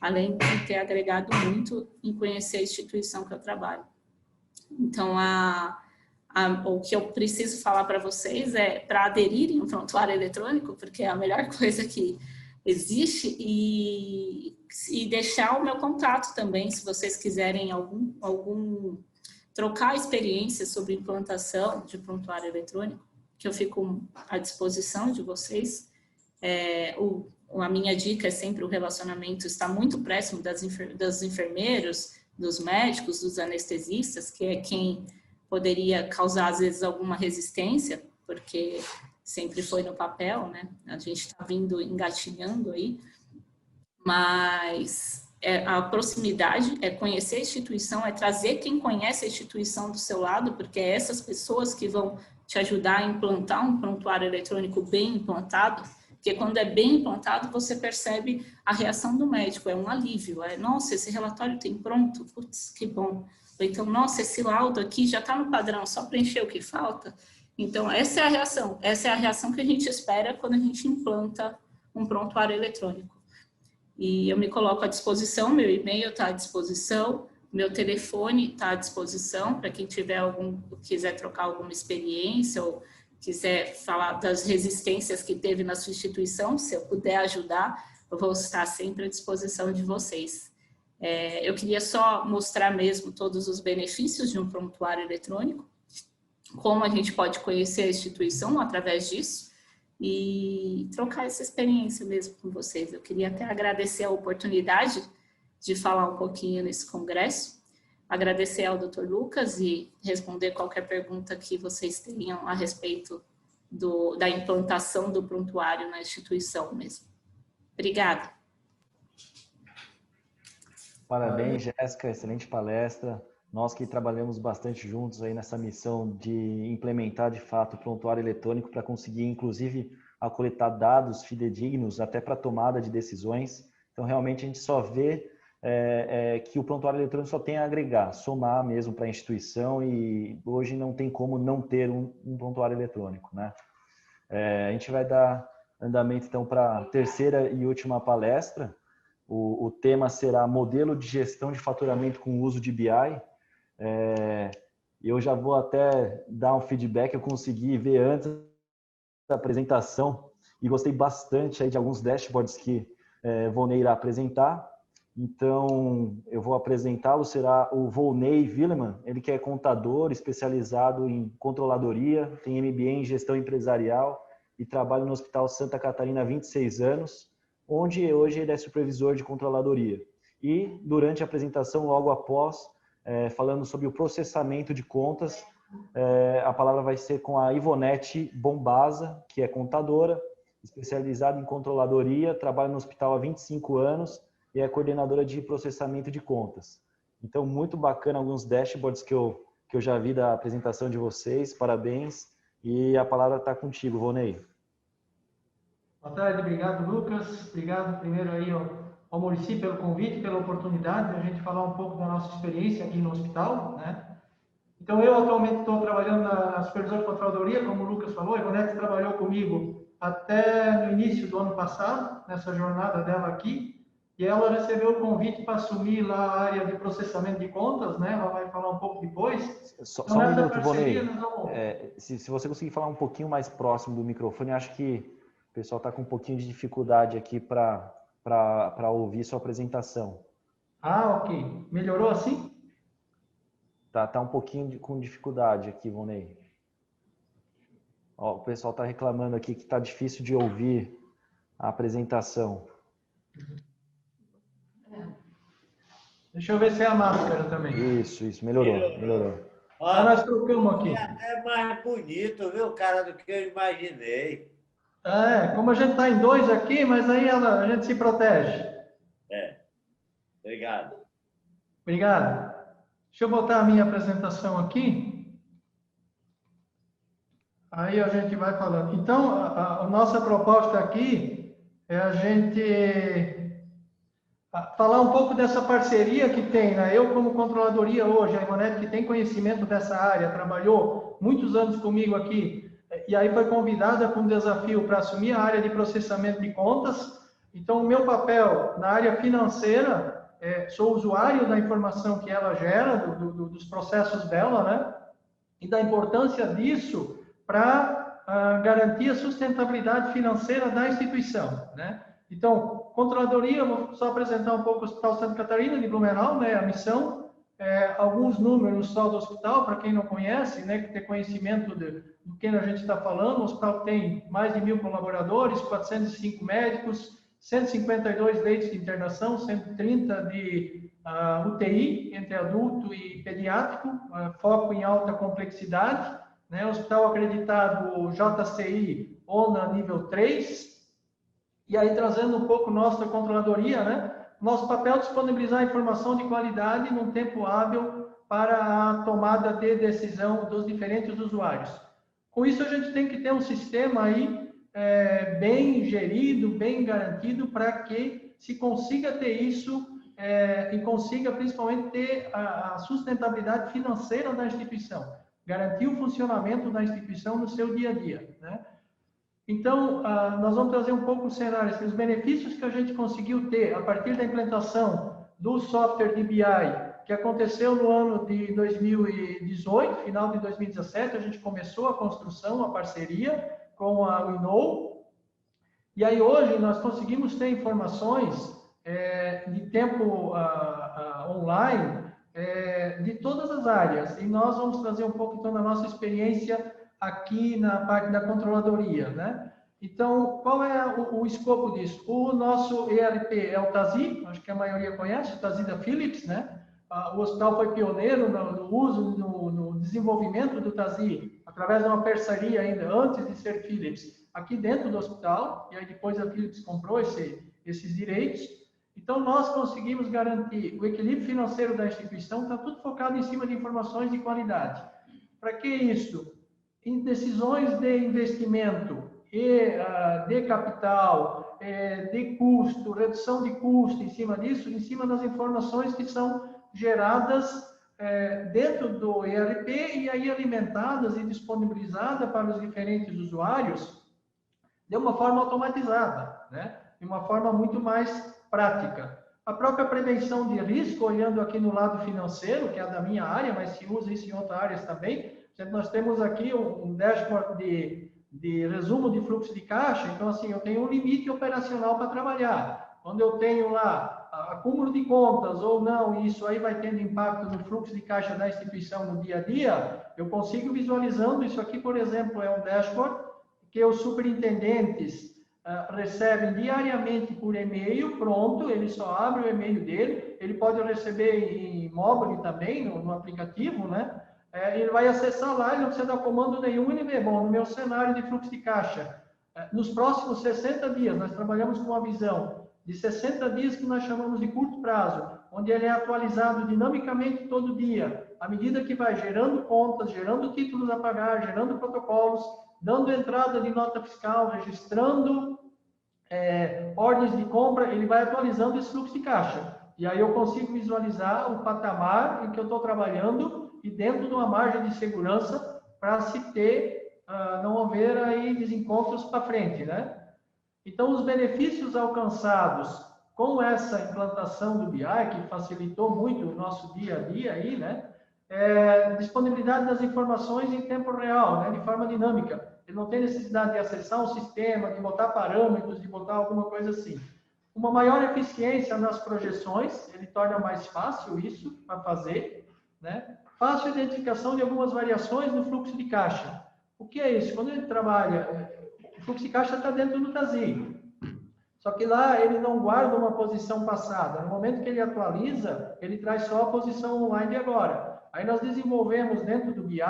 Além de ter agregado muito em conhecer a instituição que eu trabalho. Então, o que eu preciso falar para vocês é para aderirem ao prontuário eletrônico, porque é a melhor coisa que existe, e deixar o meu contato também, se vocês quiserem trocar experiências sobre implantação de prontuário eletrônico, que eu fico à disposição de vocês. a minha dica é sempre o relacionamento estar muito próximo dos enfermeiros, dos médicos, dos anestesistas, que é quem poderia causar, às vezes, alguma resistência, porque sempre foi no papel, né? A gente está vindo engatinhando aí, mas a proximidade é conhecer a instituição, é trazer quem conhece a instituição do seu lado, porque é essas pessoas que vão te ajudar a implantar um prontuário eletrônico bem implantado, porque quando é bem implantado, você percebe a reação do médico, é um alívio, nossa, esse relatório tem pronto, putz, que bom. Ou então, nossa, esse laudo aqui já está no padrão, só preencher o que falta. Então, essa é a reação que a gente espera quando a gente implanta um prontuário eletrônico. E eu me coloco à disposição, meu e-mail está à disposição, meu telefone está à disposição para quem quiser trocar alguma experiência ou quiser falar das resistências que teve na sua instituição, se eu puder ajudar, eu vou estar sempre à disposição de vocês. Eu queria só mostrar mesmo todos os benefícios de um prontuário eletrônico, como a gente pode conhecer a instituição através disso, e trocar essa experiência mesmo com vocês. Eu queria até agradecer a oportunidade de falar um pouquinho nesse congresso, agradecer ao Dr. Lucas e responder qualquer pergunta que vocês tenham a respeito da implantação do prontuário na instituição mesmo. Obrigada. Parabéns, Jéssica, excelente palestra. Nós que trabalhamos bastante juntos aí nessa missão de implementar de fato o prontuário eletrônico para conseguir, inclusive, a coletar dados fidedignos até para tomada de decisões. Então, realmente, a gente só vê que o prontuário eletrônico só tem a agregar, somar mesmo para a instituição, e hoje não tem como não ter um prontuário eletrônico, né? A gente vai dar andamento, então, para a terceira e última palestra. O tema será modelo de gestão de faturamento com uso de BI. Eu já vou até dar um feedback, eu consegui ver antes da apresentação e gostei bastante aí de alguns dashboards que Volney irá apresentar. Então, eu vou apresentá-lo, será o Volney Willeman, ele que é contador, especializado em controladoria, tem MBA em gestão empresarial e trabalha no Hospital Santa Catarina há 26 anos, onde hoje ele é supervisor de controladoria. E durante a apresentação, logo após, falando sobre o processamento de contas, a palavra vai ser com a Ivonete Bombasa, que é contadora, especializada em controladoria, trabalha no hospital há 25 anos e é coordenadora de processamento de contas. Então, muito bacana alguns dashboards que eu já vi da apresentação de vocês, parabéns. E a palavra está contigo, Volney. Boa tarde, obrigado, Lucas. Obrigado primeiro aí ao Muricy pelo convite, pela oportunidade de a gente falar um pouco da nossa experiência aqui no hospital, né? Então, eu atualmente estou trabalhando na supervisão de controladoria, como o Lucas falou. A Ivonete trabalhou comigo até no início do ano passado, nessa jornada dela aqui, e ela recebeu o convite para assumir lá a área de processamento de contas, né? Ela vai falar um pouco depois. Só então, um minuto, Volney. Vamos... Se você conseguir falar um pouquinho mais próximo do microfone, acho que o pessoal está com um pouquinho de dificuldade aqui para ouvir sua apresentação. Ah, ok. Melhorou assim? Tá um pouquinho com dificuldade aqui, Volney. Ó, o pessoal está reclamando aqui que está difícil de ouvir a apresentação. Deixa eu ver se é a máscara também. Isso, melhorou. Olha, nós trocamos aqui. É até mais bonito, viu, cara, do que eu imaginei. Como a gente está em dois aqui, mas aí a gente se protege. Obrigado. Obrigado. Deixa eu botar a minha apresentação aqui. Aí a gente vai falando. Então, a nossa proposta aqui é a gente falar um pouco dessa parceria que tem, né? Eu, como controladoria hoje, a Ivonete, que tem conhecimento dessa área, trabalhou muitos anos comigo aqui, e aí foi convidada com um desafio para assumir a área de processamento de contas. Então, o meu papel na área financeira, sou usuário da informação que ela gera, dos processos dela, né? E da importância disso para garantir a sustentabilidade financeira da instituição, né? Então, controladoria, vou só apresentar um pouco o Hospital Santa Catarina de Blumenau, né? A missão, alguns números só do hospital, para quem não conhece, né? Que tem conhecimento do que a gente está falando. O hospital tem mais de 1.000 colaboradores, 405 médicos, 152 leitos de internação, 130 de UTI, entre adulto e pediátrico, foco em alta complexidade, né? Hospital acreditado JCI, ONA nível 3, e aí trazendo um pouco nossa controladoria, né? Nosso papel é disponibilizar informação de qualidade num tempo hábil para a tomada de decisão dos diferentes usuários. Com isso, a gente tem que ter um sistema aí bem gerido, bem garantido, para que se consiga ter isso e consiga principalmente ter a sustentabilidade financeira da instituição, garantir o funcionamento da instituição no seu dia a dia, né? Então, nós vamos trazer um pouco o cenário, os benefícios que a gente conseguiu ter a partir da implantação do software de BI, que aconteceu no ano de 2018, final de 2017, a gente começou a construção, a parceria com a Winnow, e aí hoje nós conseguimos ter informações de tempo online de todas as áreas, e nós vamos trazer um pouco então da nossa experiência aqui na parte da controladoria, né? Então, qual é o escopo disso? O nosso ERP é o TASI, acho que a maioria conhece, o TASI da Philips, né? O hospital foi pioneiro no uso, no desenvolvimento do TASI, através de uma parceria ainda antes de ser Philips, aqui dentro do hospital, e aí depois a Philips comprou esses direitos. Então, nós conseguimos garantir o equilíbrio financeiro da instituição, está tudo focado em cima de informações de qualidade. Para que isso? Em decisões de investimento e de capital, de custo, redução de custo em cima disso, em cima das informações que são geradas dentro do ERP e aí alimentadas e disponibilizadas para os diferentes usuários de uma forma automatizada, né? De uma forma muito mais prática. A própria prevenção de risco, olhando aqui no lado financeiro, que é da minha área, mas se usa isso em outras áreas também. Nós temos aqui um dashboard de resumo de fluxo de caixa, então assim, eu tenho um limite operacional para trabalhar. Quando eu tenho lá acúmulo de contas ou não, e isso aí vai tendo impacto no fluxo de caixa da instituição no dia a dia, eu consigo visualizando isso aqui, por exemplo, é um dashboard que os superintendentes recebem diariamente por e-mail, pronto, ele só abre o e-mail dele, ele pode receber em mobile também, no aplicativo, né? Ele vai acessar lá, ele não precisa dar comando nenhum, ele vê, bom, no meu cenário de fluxo de caixa, nos próximos 60 dias, nós trabalhamos com uma visão de 60 dias que nós chamamos de curto prazo, onde ele é atualizado dinamicamente todo dia, à medida que vai gerando contas, gerando títulos a pagar, gerando protocolos, dando entrada de nota fiscal, registrando ordens de compra, ele vai atualizando esse fluxo de caixa. E aí eu consigo visualizar o patamar em que eu estou trabalhando e dentro de uma margem de segurança para se ter, não haver aí desencontros para frente, né? Então, os benefícios alcançados com essa implantação do BI, que facilitou muito o nosso dia a dia aí, né? Disponibilidade das informações em tempo real, né? De forma dinâmica. Ele não tem necessidade de acessar um sistema, de botar parâmetros, de botar alguma coisa assim. Uma maior eficiência nas projeções, ele torna mais fácil isso para fazer, né? Fácil identificação de algumas variações no fluxo de caixa. O que é isso? Quando ele trabalha, o fluxo de caixa está dentro do TASI. Só que lá ele não guarda uma posição passada. No momento que ele atualiza, ele traz só a posição online de agora. Aí nós desenvolvemos dentro do BI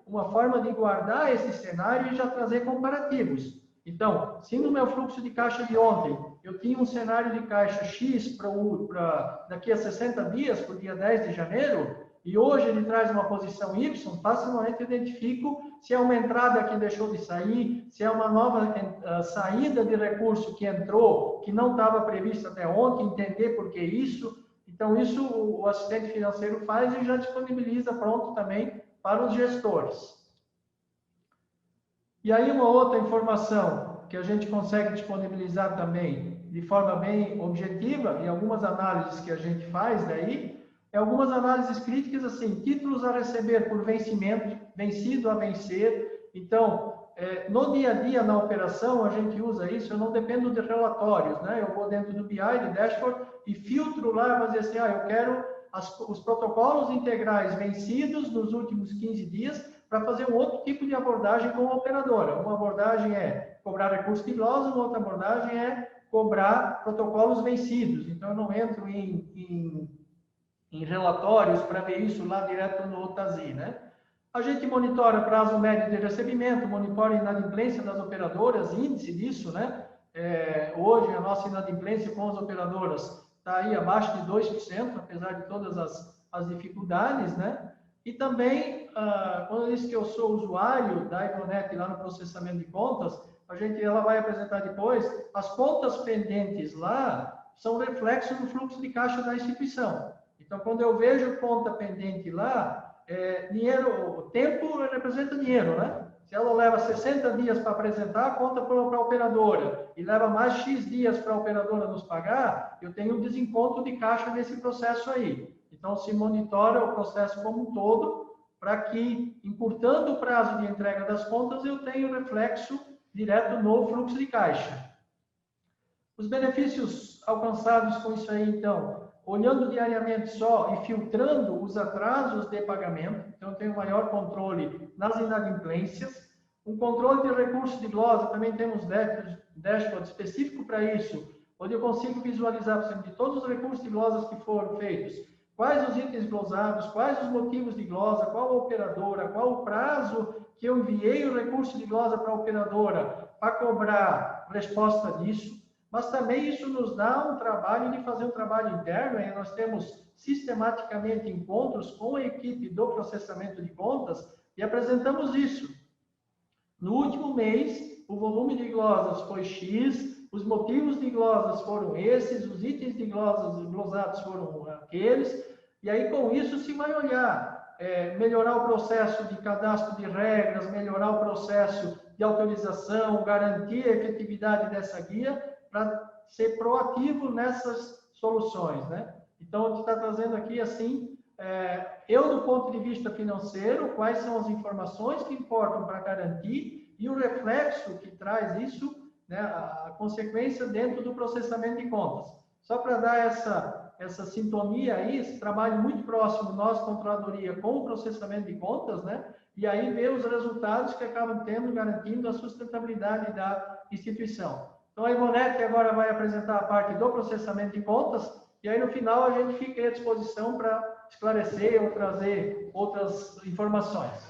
uma forma de guardar esse cenário e já trazer comparativos. Então, se no meu fluxo de caixa de ontem eu tinha um cenário de caixa X para daqui a 60 dias, para o dia 10 de janeiro, e hoje ele traz uma posição Y, facilmente eu identifico se é uma entrada que deixou de sair, se é uma nova saída de recurso que entrou, que não estava previsto até ontem, entender por que isso. Então, isso o assistente financeiro faz e já disponibiliza pronto também para os gestores. E aí uma outra informação que a gente consegue disponibilizar também de forma bem objetiva, e algumas análises que a gente faz daí, algumas análises críticas assim, títulos a receber por vencimento, vencido a vencer. Então, no dia a dia, na operação, a gente usa isso, eu não dependo de relatórios, né? Eu vou dentro do BI, de dashboard, e filtro lá, mas assim, eu quero os protocolos integrais vencidos nos últimos 15 dias para fazer um outro tipo de abordagem com a operadora. Uma abordagem é cobrar recurso de glosa, uma outra abordagem é cobrar protocolos vencidos. Então, eu não entro em relatórios para ver isso lá direto no OTASI, né? A gente monitora prazo médio de recebimento, monitora a inadimplência das operadoras, índice disso, né? Hoje, a nossa inadimplência com as operadoras está aí abaixo de 2%, apesar de todas as dificuldades, né? E também, quando eu disse que eu sou usuário da Ivonete lá no processamento de contas, ela vai apresentar depois, as contas pendentes lá são reflexo do fluxo de caixa da instituição. Então, quando eu vejo conta pendente lá, dinheiro, o tempo representa dinheiro, né? Se ela leva 60 dias para apresentar a conta para a operadora e leva mais X dias para a operadora nos pagar, eu tenho um desencontro de caixa nesse processo aí. Então, se monitora o processo como um todo, para que, encurtando o prazo de entrega das contas, eu tenha reflexo direto no fluxo de caixa. Os benefícios alcançados com isso aí, então, olhando diariamente só e filtrando os atrasos de pagamento, então, eu tenho maior controle nas inadimplências. Um controle de recursos de glosa, também temos dashboard específico para isso, onde eu consigo visualizar, por exemplo, de todos os recursos de glosas que foram feitos, quais os itens glosados, quais os motivos de glosa, qual a operadora, qual o prazo que eu enviei o recurso de glosa para a operadora para cobrar resposta disso. Mas também isso nos dá um trabalho de fazer um trabalho interno, e nós temos sistematicamente encontros com a equipe do processamento de contas e apresentamos isso. No último mês, o volume de glosas foi X, os motivos de glosas foram esses, os itens de glosados foram aqueles, e aí com isso se vai olhar, melhorar o processo de cadastro de regras, melhorar o processo de autorização, garantir a efetividade dessa guia, para ser proativo nessas soluções, né? Então, a gente está trazendo aqui, assim, eu do ponto de vista financeiro, quais são as informações que importam para garantir e o reflexo que traz isso, né, a consequência dentro do processamento de contas. Só para dar essa sintonia aí, esse trabalho muito próximo, nós, controladoria, com o processamento de contas, né? E aí ver os resultados que acabam tendo, garantindo a sustentabilidade da instituição. Então, a Ivonete agora vai apresentar a parte do processamento de contas, e aí no final a gente fica à disposição para esclarecer ou trazer outras informações.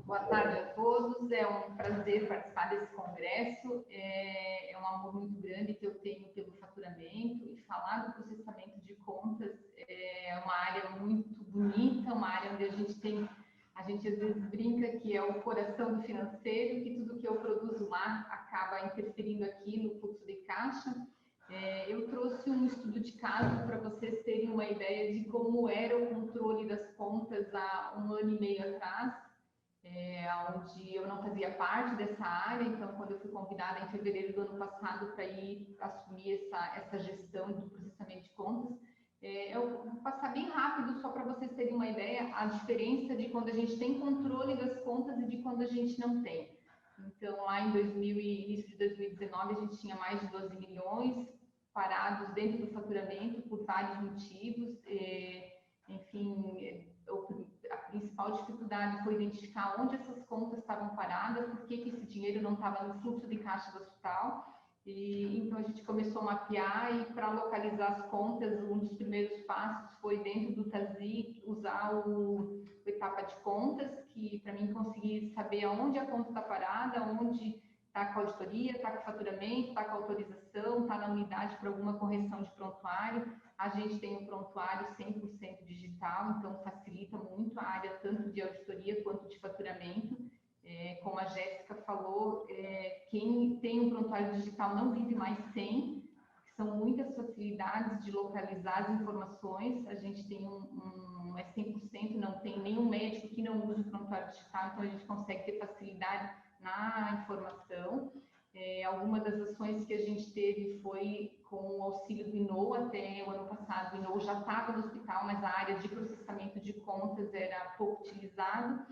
Boa tarde a todos, é um prazer participar desse congresso, é um amor muito grande que eu tenho pelo faturamento, e falar do processamento de contas é uma área muito bonita, uma área onde a gente às vezes brinca que é o coração do financeiro, que tudo que eu produzo lá acaba interferindo aqui no fluxo de caixa. Eu trouxe um estudo de caso para vocês terem uma ideia de como era o controle das contas há 1 ano e meio atrás, onde eu não fazia parte dessa área. Então, quando eu fui convidada em fevereiro do ano passado para ir assumir essa gestão do processamento de contas, eu vou passar bem rápido só para vocês terem uma ideia a diferença de quando a gente tem controle das contas e de quando a gente não tem. Então, lá em início de 2019, a gente tinha mais de 12 milhões parados dentro do faturamento por vários motivos. Enfim, a principal dificuldade foi identificar onde essas contas estavam paradas, por que esse dinheiro não estava no fluxo de caixa do hospital. E então a gente começou a mapear, e para localizar as contas, um dos primeiros passos foi dentro do TASI usar o etapa de contas, que para mim conseguir saber aonde a conta está parada, onde está com a auditoria, está com o faturamento, está com a autorização, está na unidade para alguma correção de prontuário. A gente tem um prontuário 100% digital, então facilita muito a área tanto de auditoria quanto de faturamento. Como a Jéssica falou, quem tem um prontuário digital não vive mais sem, são muitas facilidades de localizar as informações. A gente tem 100%, não tem nenhum médico que não use o prontuário digital, então a gente consegue ter facilidade na informação. Algumas das ações que a gente teve foi com o auxílio do INOU. Até o ano passado o INOU já estava no hospital, mas a área de processamento de contas era pouco utilizada.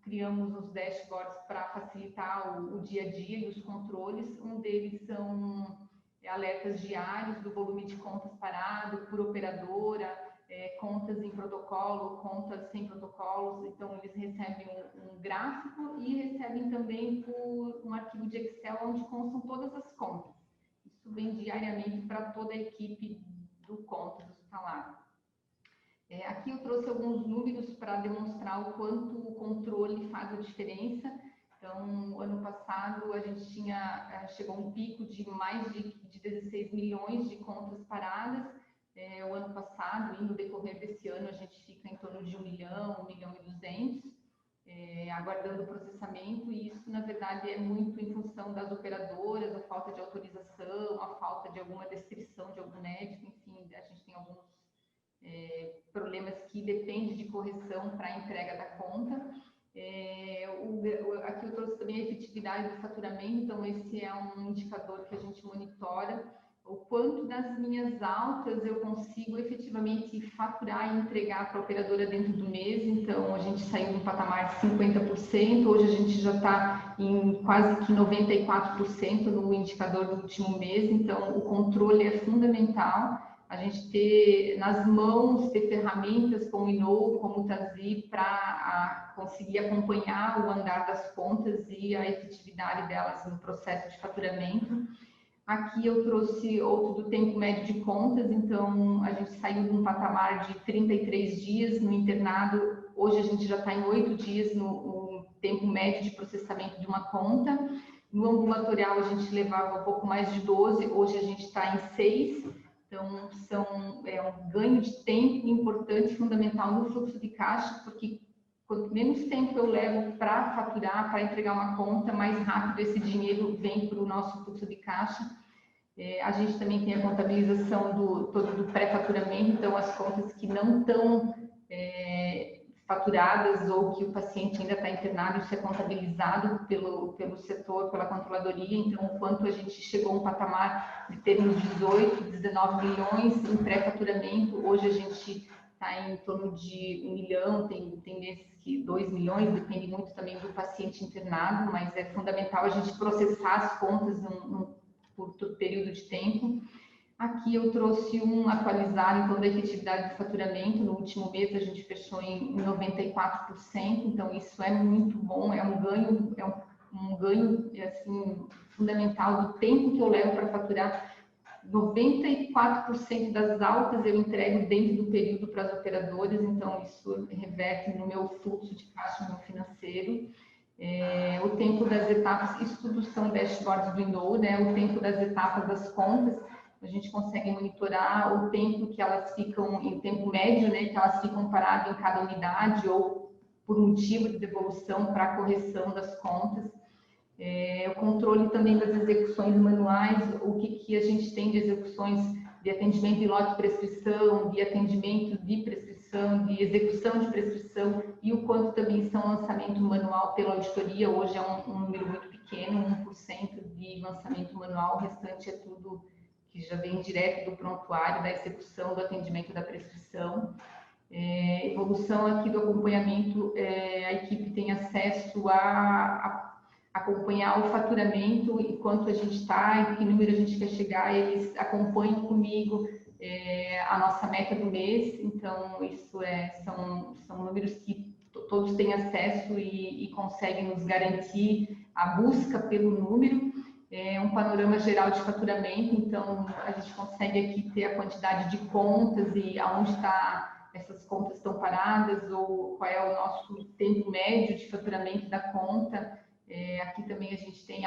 Criamos os dashboards para facilitar o dia a dia e os controles. Um deles são alertas diários do volume de contas parado por operadora, contas em protocolo, contas sem protocolos. Então, eles recebem um gráfico e recebem também por um arquivo de Excel onde constam todas as contas. Isso vem diariamente para toda a equipe do contas hospitalar. Aqui eu trouxe alguns números para demonstrar o quanto o controle faz a diferença. Então, ano passado, a gente chegou a um pico de mais de 16 milhões de contas paradas. O ano passado, e no decorrer desse ano, a gente fica em torno de 1 milhão, 1 milhão e 200, aguardando o processamento, e isso, na verdade, é muito em função das operadoras, a falta de autorização, a falta de alguma descrição de algum médico, enfim, a gente tem alguns problemas que dependem de correção para a entrega da conta. Aqui eu trouxe também a efetividade do faturamento, então esse é um indicador que a gente monitora, o quanto das minhas altas eu consigo efetivamente faturar e entregar para a operadora dentro do mês. Então a gente saiu de um patamar de 50%, hoje a gente já está em quase que 94% no indicador do último mês, então o controle é fundamental. A gente ter nas mãos, ter ferramentas como o Inou, como o Tazi, para conseguir acompanhar o andar das contas e a efetividade delas no processo de faturamento. Aqui eu trouxe outro do tempo médio de contas, então a gente saiu de um patamar de 33 dias no internado, hoje a gente já está em 8 dias no tempo médio de processamento de uma conta. No ambulatorial a gente levava um pouco mais de 12, hoje a gente está em 6. Então, é um ganho de tempo importante, fundamental no fluxo de caixa, porque quanto menos tempo eu levo para faturar, para entregar uma conta, mais rápido esse dinheiro vem para o nosso fluxo de caixa. A gente também tem a contabilização do pré-faturamento, então as contas que não estão faturadas ou que o paciente ainda está internado, isso é contabilizado pelo setor, pela controladoria. Então, o quanto a gente chegou a um patamar de termos 18, 19 milhões em pré-faturamento, hoje a gente está em torno de 1 milhão, tem meses que 2 milhões, depende muito também do paciente internado, mas é fundamental a gente processar as contas num curto período de tempo. Aqui eu trouxe um atualizado, então, da efetividade do faturamento. No último mês a gente fechou em 94%, então isso é muito bom, é um ganho assim, fundamental do tempo que eu levo para faturar. 94% das altas eu entrego dentro do período para as operadoras, então isso reverte no meu fluxo de caixa, no meu financeiro. O tempo das etapas, isso tudo são dashboards do Inou, né? O tempo das etapas das contas, a gente consegue monitorar o tempo que elas ficam, em tempo médio, né? Que elas ficam paradas em cada unidade ou por motivo de devolução para correção das contas. O controle também das execuções manuais, o que a gente tem de execuções de atendimento de lote de prescrição, de atendimento de prescrição, de execução de prescrição e o quanto também são lançamento manual pela auditoria. Hoje é um número muito pequeno, 1% de lançamento manual, o restante é tudo que já vem direto do prontuário, da execução do atendimento da prescrição. Evolução aqui do acompanhamento, a equipe tem acesso a acompanhar o faturamento e quanto a gente está, em que número a gente quer chegar, eles acompanham comigo a nossa meta do mês, então isso são números que todos têm acesso e conseguem nos garantir a busca pelo número. Um panorama geral de faturamento, então a gente consegue aqui ter a quantidade de contas e aonde essas contas estão paradas ou qual é o nosso tempo médio de faturamento da conta. Aqui também a gente tem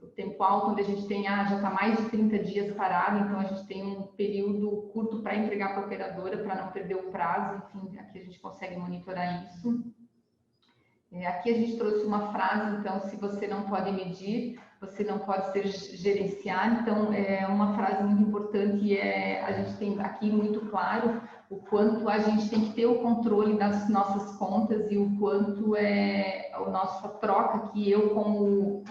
o tempo alto, onde a gente tem, já está mais de 30 dias parado, então a gente tem um período curto para entregar para a operadora, para não perder o prazo, enfim, aqui a gente consegue monitorar isso. Aqui a gente trouxe uma frase, então, se você não pode medir, você não pode ser gerenciado. Então, é uma frase muito importante e a gente tem aqui muito claro o quanto a gente tem que ter o controle das nossas contas e o quanto a nossa troca aqui, eu como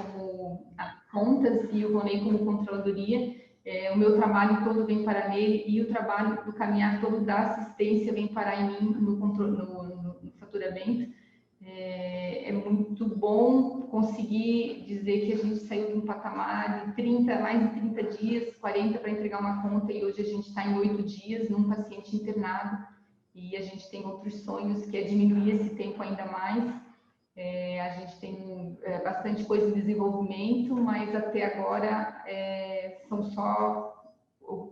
contas e o Ronei como controladoria, o meu trabalho todo vem parar nele e o trabalho do caminhar todo da assistência vem parar em mim no faturamento. É muito bom conseguir dizer que a gente saiu de um patamar de mais de 30 dias, 40 para entregar uma conta, e hoje a gente está em 8 dias num paciente internado, e a gente tem outros sonhos, que é diminuir esse tempo ainda mais. A gente tem bastante coisa em desenvolvimento, mas até agora são só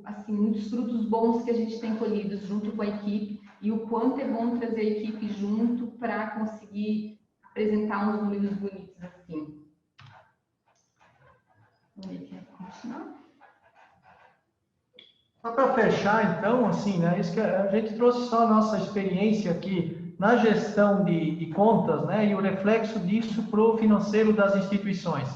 assim, muitos frutos bons que a gente tem colhidos junto com a equipe, e o quanto é bom trazer a equipe junto para conseguir apresentar uns números bonitos assim. Vamos ver quem continuar. Só para fechar, então, assim, né? Isso que a gente trouxe só a nossa experiência aqui na gestão de contas, né? E o reflexo disso para o financeiro das instituições.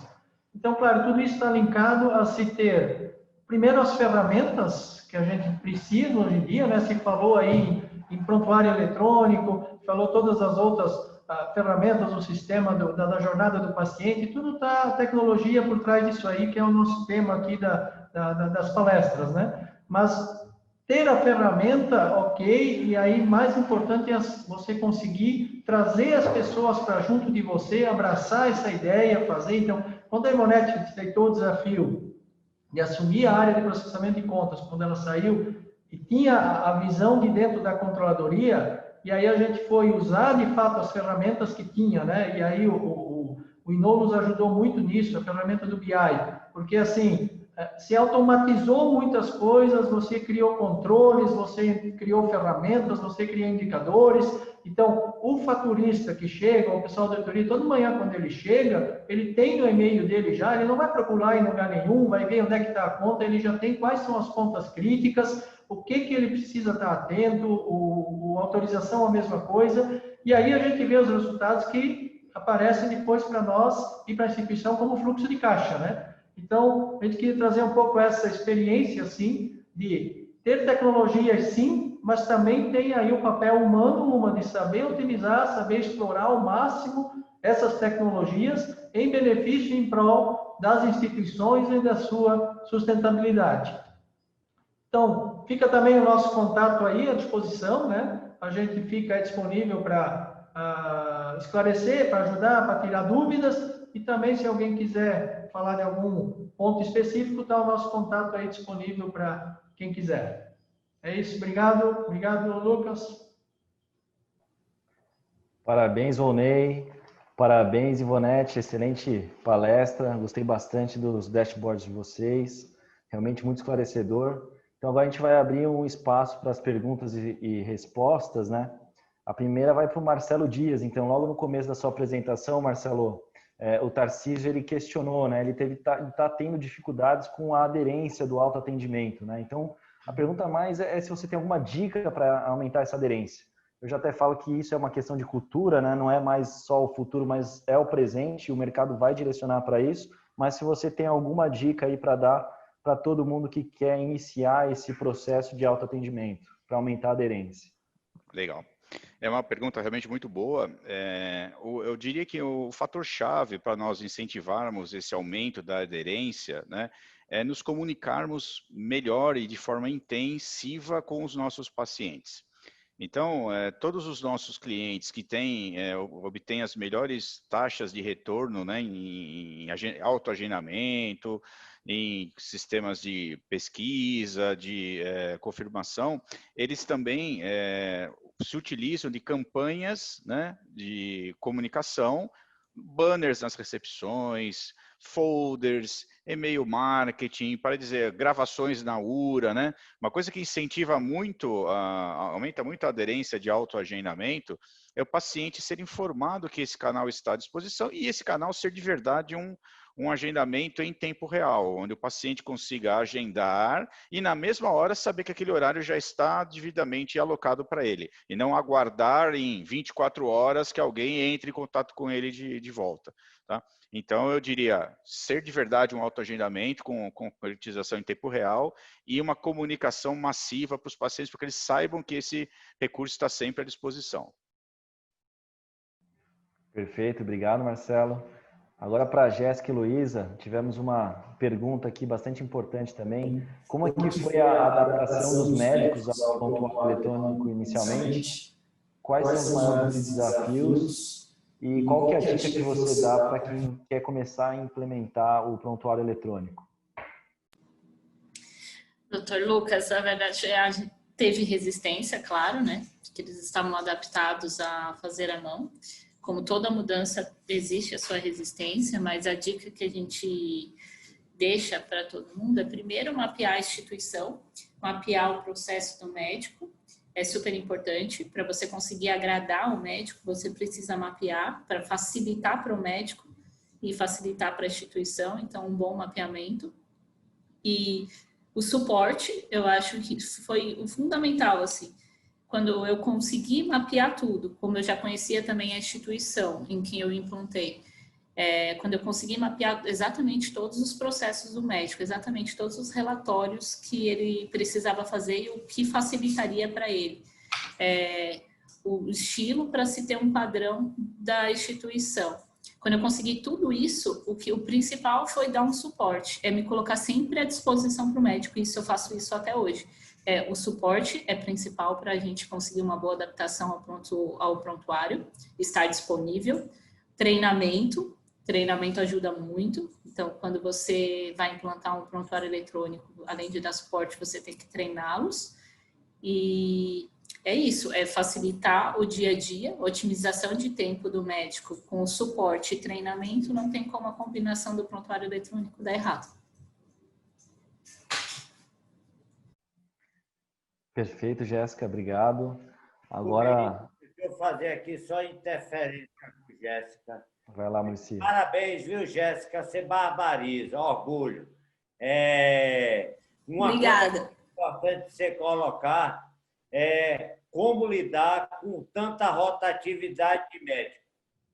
Então, claro, tudo isso está linkado a se ter, primeiro, as ferramentas que a gente precisa hoje em dia, né? Se falou aí em prontuário eletrônico, falou todas as outras ferramentas, o sistema da jornada do paciente, tudo está a tecnologia por trás disso aí, que é o nosso tema aqui das palestras, né? Mas ter a ferramenta, ok, e aí mais importante é você conseguir trazer as pessoas para junto de você, abraçar essa ideia, fazer. Então, quando a Ivonete aceitou o desafio de assumir a área de processamento de contas, quando ela saiu, e tinha a visão de dentro da controladoria, e aí a gente foi usar de fato as ferramentas que tinha, né? E aí o Inô nos ajudou muito nisso, a ferramenta do BI, porque assim, se automatizou muitas coisas, você criou controles, você criou ferramentas, você criou indicadores. Então, o faturista que chega, o pessoal da auditoria, toda manhã quando ele chega, ele tem no e-mail dele já, ele não vai procurar em lugar nenhum, vai ver onde é que está a conta, ele já tem quais são as contas críticas, o que ele precisa estar atento, autorização a mesma coisa, e aí a gente vê os resultados que aparecem depois para nós e para a instituição como fluxo de caixa, né? Então, a gente queria trazer um pouco essa experiência, assim, de ter tecnologias, sim, mas também tem aí o papel humano, de saber utilizar, saber explorar ao máximo essas tecnologias em benefício e em prol das instituições e da sua sustentabilidade. Então, fica também o nosso contato aí à disposição, né? A gente fica disponível para esclarecer, para ajudar, para tirar dúvidas, e também se alguém quiser falar de algum ponto específico, está o nosso contato aí disponível para quem quiser. É isso, obrigado, Lucas. Parabéns, Volney, parabéns, Ivonete, excelente palestra, gostei bastante dos dashboards de vocês, realmente muito esclarecedor. Então agora a gente vai abrir um espaço para as perguntas e respostas, né? A primeira vai para o Marcelo Dias, então logo no começo da sua apresentação, Marcelo, o Tarcísio ele questionou, né? Ele tá tendo dificuldades com a aderência do autoatendimento, né? Então a pergunta mais é se você tem alguma dica para aumentar essa aderência. Eu já até falo que isso é uma questão de cultura, né? Não é mais só o futuro, mas é o presente. O mercado vai direcionar para isso. Mas se você tem alguma dica aí para dar para todo mundo que quer iniciar esse processo de autoatendimento para aumentar a aderência. Legal. É uma pergunta realmente muito boa. Eu diria que o fator-chave para nós incentivarmos esse aumento da aderência, né, é nos comunicarmos melhor e de forma intensiva com os nossos pacientes. Então, todos os nossos clientes que obtêm as melhores taxas de retorno, né, em autoagendamento, em sistemas de pesquisa, de confirmação, eles também se utilizam de campanhas, né, de comunicação, banners nas recepções, folders, e-mail marketing, para dizer, gravações na URA, né? Uma coisa que incentiva muito, aumenta muito a aderência de autoagendamento, é o paciente ser informado que esse canal está à disposição e esse canal ser de verdade um agendamento em tempo real, onde o paciente consiga agendar e na mesma hora saber que aquele horário já está devidamente alocado para ele, e não aguardar em 24 horas que alguém entre em contato com ele de volta, tá? Então, eu diria, ser de verdade um autoagendamento com concretização em tempo real e uma comunicação massiva para os pacientes, para que eles saibam que esse recurso está sempre à disposição. Perfeito, obrigado, Marcelo. Agora, para a Jéssica e Luísa, tivemos uma pergunta aqui bastante importante também. Como é que foi a adaptação dos médicos ao prontuário eletrônico inicialmente? Quais são os maiores desafios? E qual que é a dica que você dá para quem quer começar a implementar o prontuário eletrônico? Doutor Lucas, na verdade, a gente teve resistência, claro, né? Porque eles estavam adaptados a fazer à mão. Como toda mudança, existe a sua resistência, mas a dica que a gente deixa para todo mundo é primeiro mapear a instituição, mapear o processo do médico. É super importante para você conseguir agradar o médico, você precisa mapear para facilitar para o médico e facilitar para a instituição, então um bom mapeamento. E o suporte, eu acho que foi o fundamental, assim, quando eu consegui mapear tudo, como eu já conhecia também a instituição em que eu implantei, quando eu consegui mapear exatamente todos os processos do médico, exatamente todos os relatórios que ele precisava fazer e o que facilitaria para ele. O estilo para se ter um padrão da instituição. Quando eu consegui tudo isso, o principal foi dar um suporte, me colocar sempre à disposição para o médico, e eu faço isso até hoje. O suporte é principal para a gente conseguir uma boa adaptação ao prontuário, estar disponível. Treinamento ajuda muito. Então, quando você vai implantar um prontuário eletrônico, além de dar suporte, você tem que treiná-los. E é isso, é facilitar o dia a dia, otimização de tempo do médico com o suporte e treinamento, não tem como a combinação do prontuário eletrônico dar errado. Perfeito, Jéssica, obrigado. Agora... Deixa eu fazer aqui só interferência com Jéssica. Vai lá, Muricy. Parabéns, viu, Jéssica? Você barbariza, orgulho. Obrigada. Coisa importante você colocar é como lidar com tanta rotatividade de médico.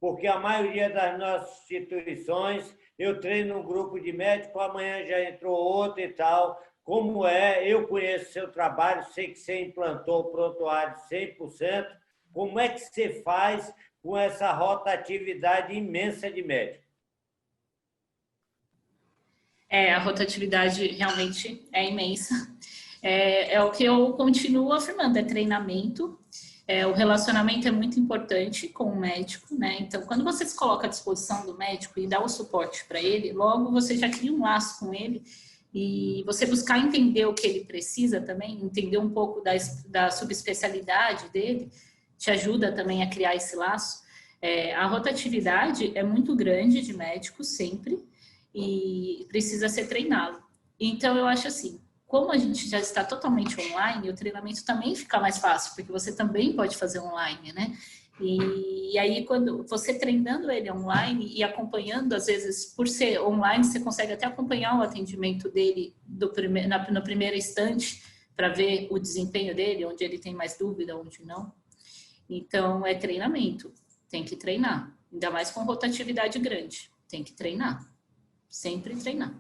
Porque a maioria das nossas instituições, eu treino um grupo de médicos, amanhã já entrou outro e tal. Como eu conheço seu trabalho, sei que você implantou o prontuário 100%. Como é que você faz com essa rotatividade imensa de médicos? A rotatividade realmente é imensa. É o que eu continuo afirmando, é treinamento. O relacionamento é muito importante com o médico, né? Então, quando você se coloca à disposição do médico e dá o suporte para ele, logo você já cria um laço com ele, e você buscar entender o que ele precisa também, entender um pouco da subespecialidade dele, te ajuda também a criar esse laço. A rotatividade é muito grande de médicos sempre, e precisa ser treinado. Então, eu acho assim, como a gente já está totalmente online, o treinamento também fica mais fácil, porque você também pode fazer online, né? E aí, quando você treinando ele online e acompanhando, às vezes, por ser online, você consegue até acompanhar o atendimento dele no primeiro instante, para ver o desempenho dele, onde ele tem mais dúvida, onde não. Então, é treinamento. Tem que treinar. Ainda mais com rotatividade grande. Tem que treinar. Sempre treinar.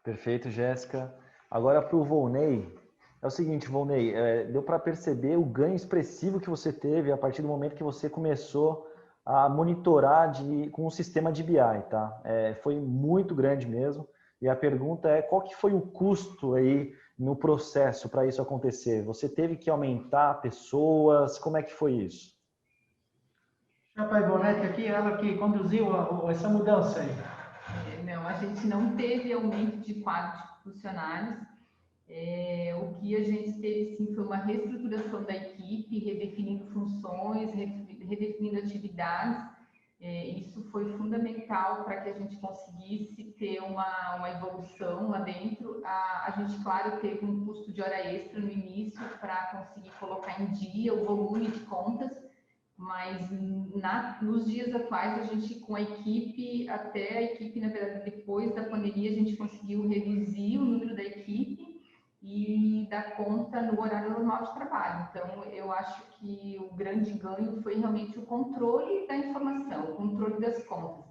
Perfeito, Jéssica. Agora para o Volney. É o seguinte, Volney, deu para perceber o ganho expressivo que você teve a partir do momento que você começou a monitorar com o sistema de BI, tá? Foi muito grande mesmo. E a pergunta é, qual que foi o custo aí no processo para isso acontecer? Você teve que aumentar pessoas? Como é que foi isso? Pai Bonetti aqui, ela que conduziu essa mudança aí. Não, a gente não teve aumento de quadro de funcionários. O que a gente teve, sim, foi uma reestruturação da equipe, redefinindo funções, redefinindo atividades. Isso foi fundamental para que a gente conseguisse ter uma evolução lá dentro. A gente, claro, teve um custo de hora extra no início para conseguir colocar em dia o volume de contas, mas nos dias atuais, a gente, com a equipe, até a equipe, na verdade, depois da pandemia, a gente conseguiu reduzir o número da equipe e dar conta no horário normal de trabalho. Então, eu acho que o grande ganho foi realmente o controle da informação, o controle das contas.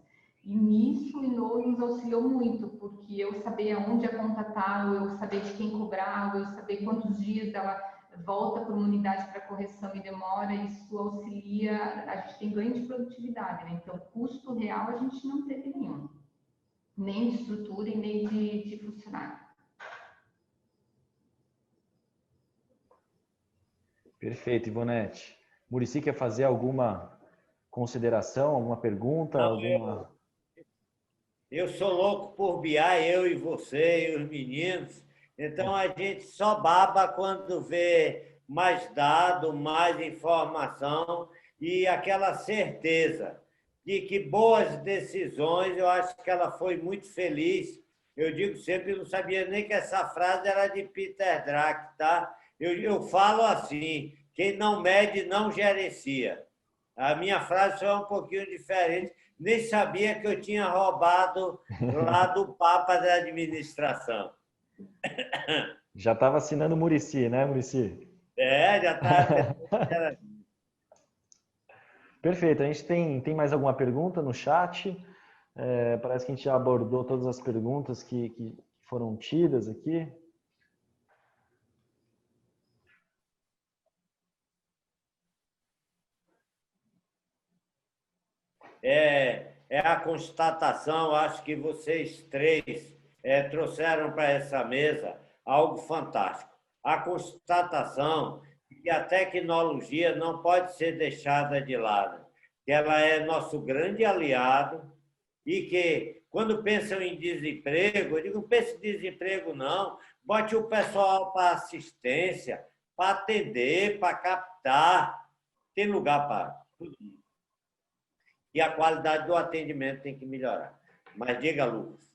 E nisso, o Inô nos auxiliou muito, porque eu saber aonde a conta estava, eu saber de quem cobrava, eu saber quantos dias ela volta para uma unidade para correção e demora, isso auxilia, a gente tem ganho de produtividade, né? Então, custo real a gente não teve nenhum, nem de estrutura e nem de funcionário. Perfeito, Ivonete. Muricy quer fazer alguma consideração, alguma pergunta, Não, alguma... eu sou louco por BI, eu e você e os meninos. Então a gente só baba quando vê mais dado, mais informação e aquela certeza de que boas decisões, eu acho que ela foi muito feliz. Eu digo sempre, eu não sabia nem que essa frase era de Peter Drucker, tá? Eu falo assim, quem não mede não gerencia. A minha frase foi um pouquinho diferente, nem sabia que eu tinha roubado lá do Papa da administração. Já estava assinando Muricy, né, Muricy? Já estava pensando. Perfeito. A gente tem mais alguma pergunta no chat? Parece que a gente já abordou todas as perguntas que foram tidas aqui. É a constatação, acho que vocês três trouxeram para essa mesa algo fantástico. A constatação de que a tecnologia não pode ser deixada de lado, que ela é nosso grande aliado e que, quando pensam em desemprego, eu digo, não pense em desemprego, não, bote o pessoal para assistência, para atender, para captar, tem lugar para tudo. E a qualidade do atendimento tem que melhorar. Mas diga, Lucas.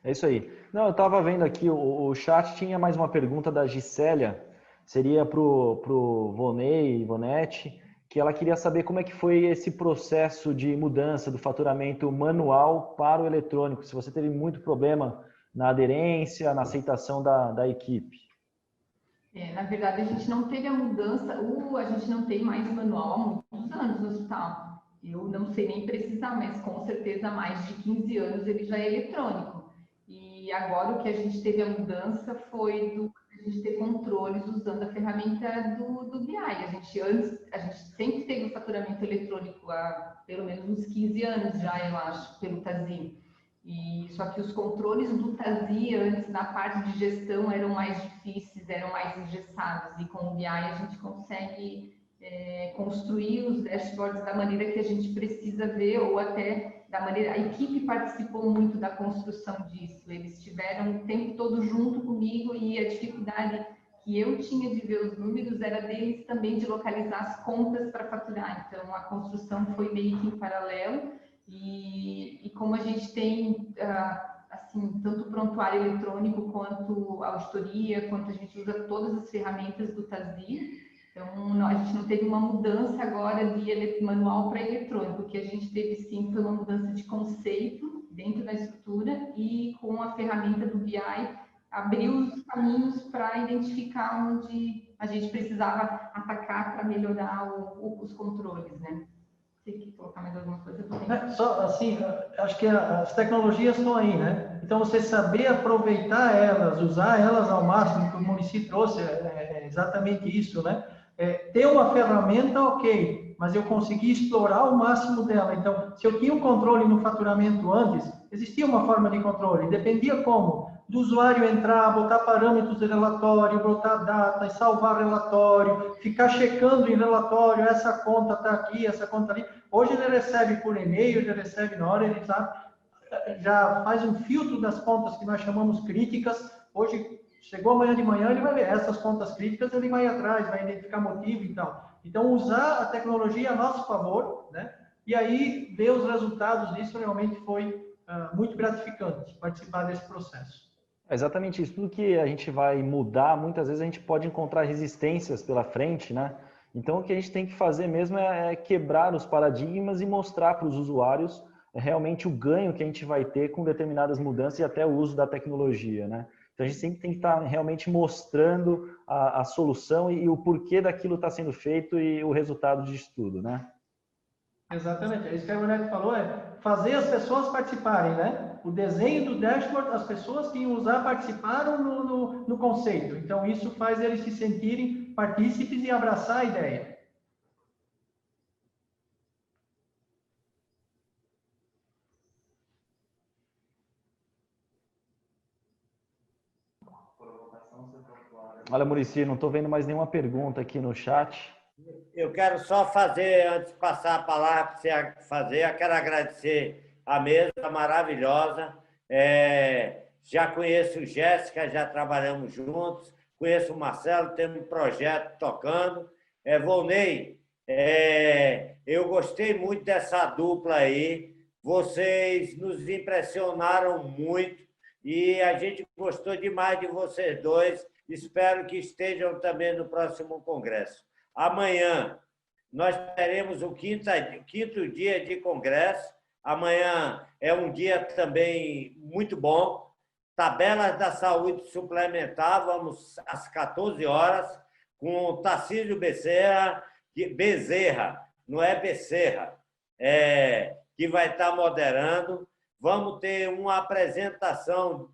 É isso aí. Não, eu estava vendo aqui, o chat tinha mais uma pergunta da Gisélia, seria pro Vonei, Ivonete, que ela queria saber como é que foi esse processo de mudança do faturamento manual para o eletrônico, se você teve muito problema na aderência, na aceitação da equipe. Na verdade, a gente não teve a mudança, a gente não tem mais manual há muitos anos no hospital. Eu não sei nem precisar, mas com certeza há mais de 15 anos ele já é eletrônico. E agora o que a gente teve a mudança foi a gente ter controles usando a ferramenta do BI. A gente sempre teve o faturamento eletrônico há pelo menos uns 15 anos já, eu acho, pelo TASI. E só que os controles do TASI antes na parte de gestão eram mais difíceis, eram mais engessados, e com o BI a gente consegue construir os dashboards da maneira que a gente precisa ver, ou até da maneira... A equipe participou muito da construção disso, eles estiveram o tempo todo junto comigo, e a dificuldade que eu tinha de ver os números era deles também de localizar as contas para faturar. Então a construção foi meio que em paralelo. E como a gente tem, assim, tanto o prontuário eletrônico quanto a auditoria, quanto a gente usa todas as ferramentas do TASI, então a gente não teve uma mudança agora de manual para eletrônico. O que a gente teve sim foi uma mudança de conceito dentro da estrutura, e com a ferramenta do BI abriu os caminhos para identificar onde a gente precisava atacar para melhorar os controles, né? Tem que colocar mais alguma coisa também. Só assim, acho que as tecnologias estão aí, né? Então, você saber aproveitar elas, usar elas ao máximo, que o município trouxe, é exatamente isso, né? Ter uma ferramenta, ok, mas eu consegui explorar o máximo dela. Então, se eu tinha um controle no faturamento antes, existia uma forma de controle, dependia como? Do usuário entrar, botar parâmetros de relatório, botar data, salvar relatório, ficar checando em relatório, essa conta está aqui, essa conta ali. Hoje ele recebe por e-mail, ele recebe na hora, ele sabe, já faz um filtro das contas que nós chamamos críticas. Hoje, chegou amanhã de manhã, ele vai ver essas contas críticas, ele vai atrás, vai identificar motivo e tal. Então, usar a tecnologia a nosso favor, né? E aí, ver os resultados disso realmente foi muito gratificante, participar desse processo. É exatamente isso. Tudo que a gente vai mudar, muitas vezes a gente pode encontrar resistências pela frente, né? Então, o que a gente tem que fazer mesmo é quebrar os paradigmas e mostrar para os usuários realmente o ganho que a gente vai ter com determinadas mudanças e até o uso da tecnologia, né? Então, a gente sempre tem que estar realmente mostrando a solução e o porquê daquilo está sendo feito e o resultado disso tudo, né? Exatamente, é isso que a Ivonete falou, fazer as pessoas participarem, né? O desenho do dashboard, as pessoas que iam usar participaram no conceito. Então, isso faz eles se sentirem partícipes e abraçar a ideia. Olha, Muricy, não estou vendo mais nenhuma pergunta aqui no chat. Eu quero só fazer, antes de passar a palavra para você fazer, eu quero agradecer a mesa maravilhosa. Já conheço Jéssica, já trabalhamos juntos, conheço o Marcelo, temos um projeto tocando. Volney, eu gostei muito dessa dupla aí, vocês nos impressionaram muito e a gente gostou demais de vocês dois. Espero que estejam também no próximo congresso. Amanhã nós teremos o quinto dia de congresso. Amanhã é um dia também muito bom. Tabelas da saúde suplementar, vamos às 14 horas, com o Tarcísio Bezerra, não é Becerra, que vai estar moderando. Vamos ter uma apresentação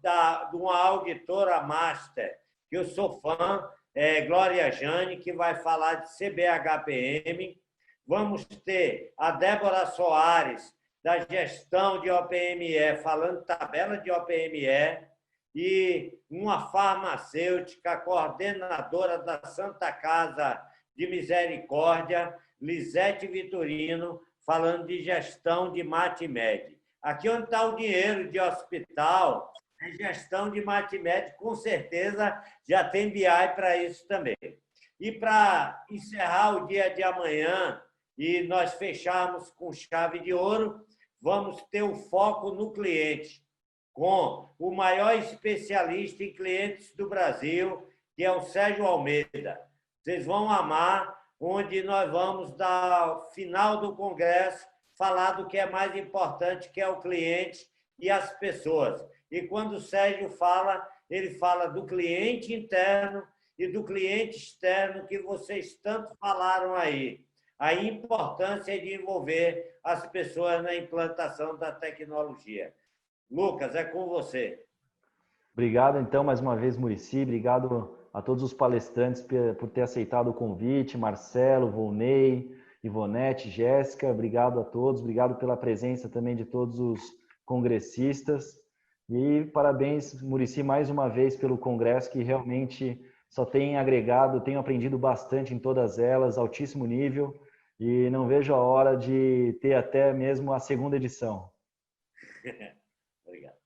de uma auditora master, que eu sou fã, Glória Jane, que vai falar de CBHPM. Vamos ter a Débora Soares, da gestão de OPME, falando tabela de OPME, e uma farmacêutica, coordenadora da Santa Casa de Misericórdia, Lisete Vitorino, falando de gestão de MatMed. Aqui onde está o dinheiro de hospital, é gestão de MatMed, com certeza já tem BI para isso também. E para encerrar o dia de amanhã e nós fecharmos com chave de ouro, vamos ter o foco no cliente, com o maior especialista em clientes do Brasil, que é o Sérgio Almeida. Vocês vão amar, onde nós vamos, ao final do congresso, falar do que é mais importante, que é o cliente e as pessoas. E quando o Sérgio fala, ele fala do cliente interno e do cliente externo, que vocês tanto falaram aí. A importância de envolver as pessoas na implantação da tecnologia. Lucas, é com você. Obrigado, então, mais uma vez, Muricy. Obrigado a todos os palestrantes por ter aceitado o convite. Marcelo, Volney, Ivonete, Jéssica, obrigado a todos. Obrigado pela presença também de todos os congressistas. E parabéns, Muricy, mais uma vez pelo congresso, que realmente só tem agregado, tenho aprendido bastante em todas elas, altíssimo nível, e não vejo a hora de ter até mesmo a segunda edição. Obrigado.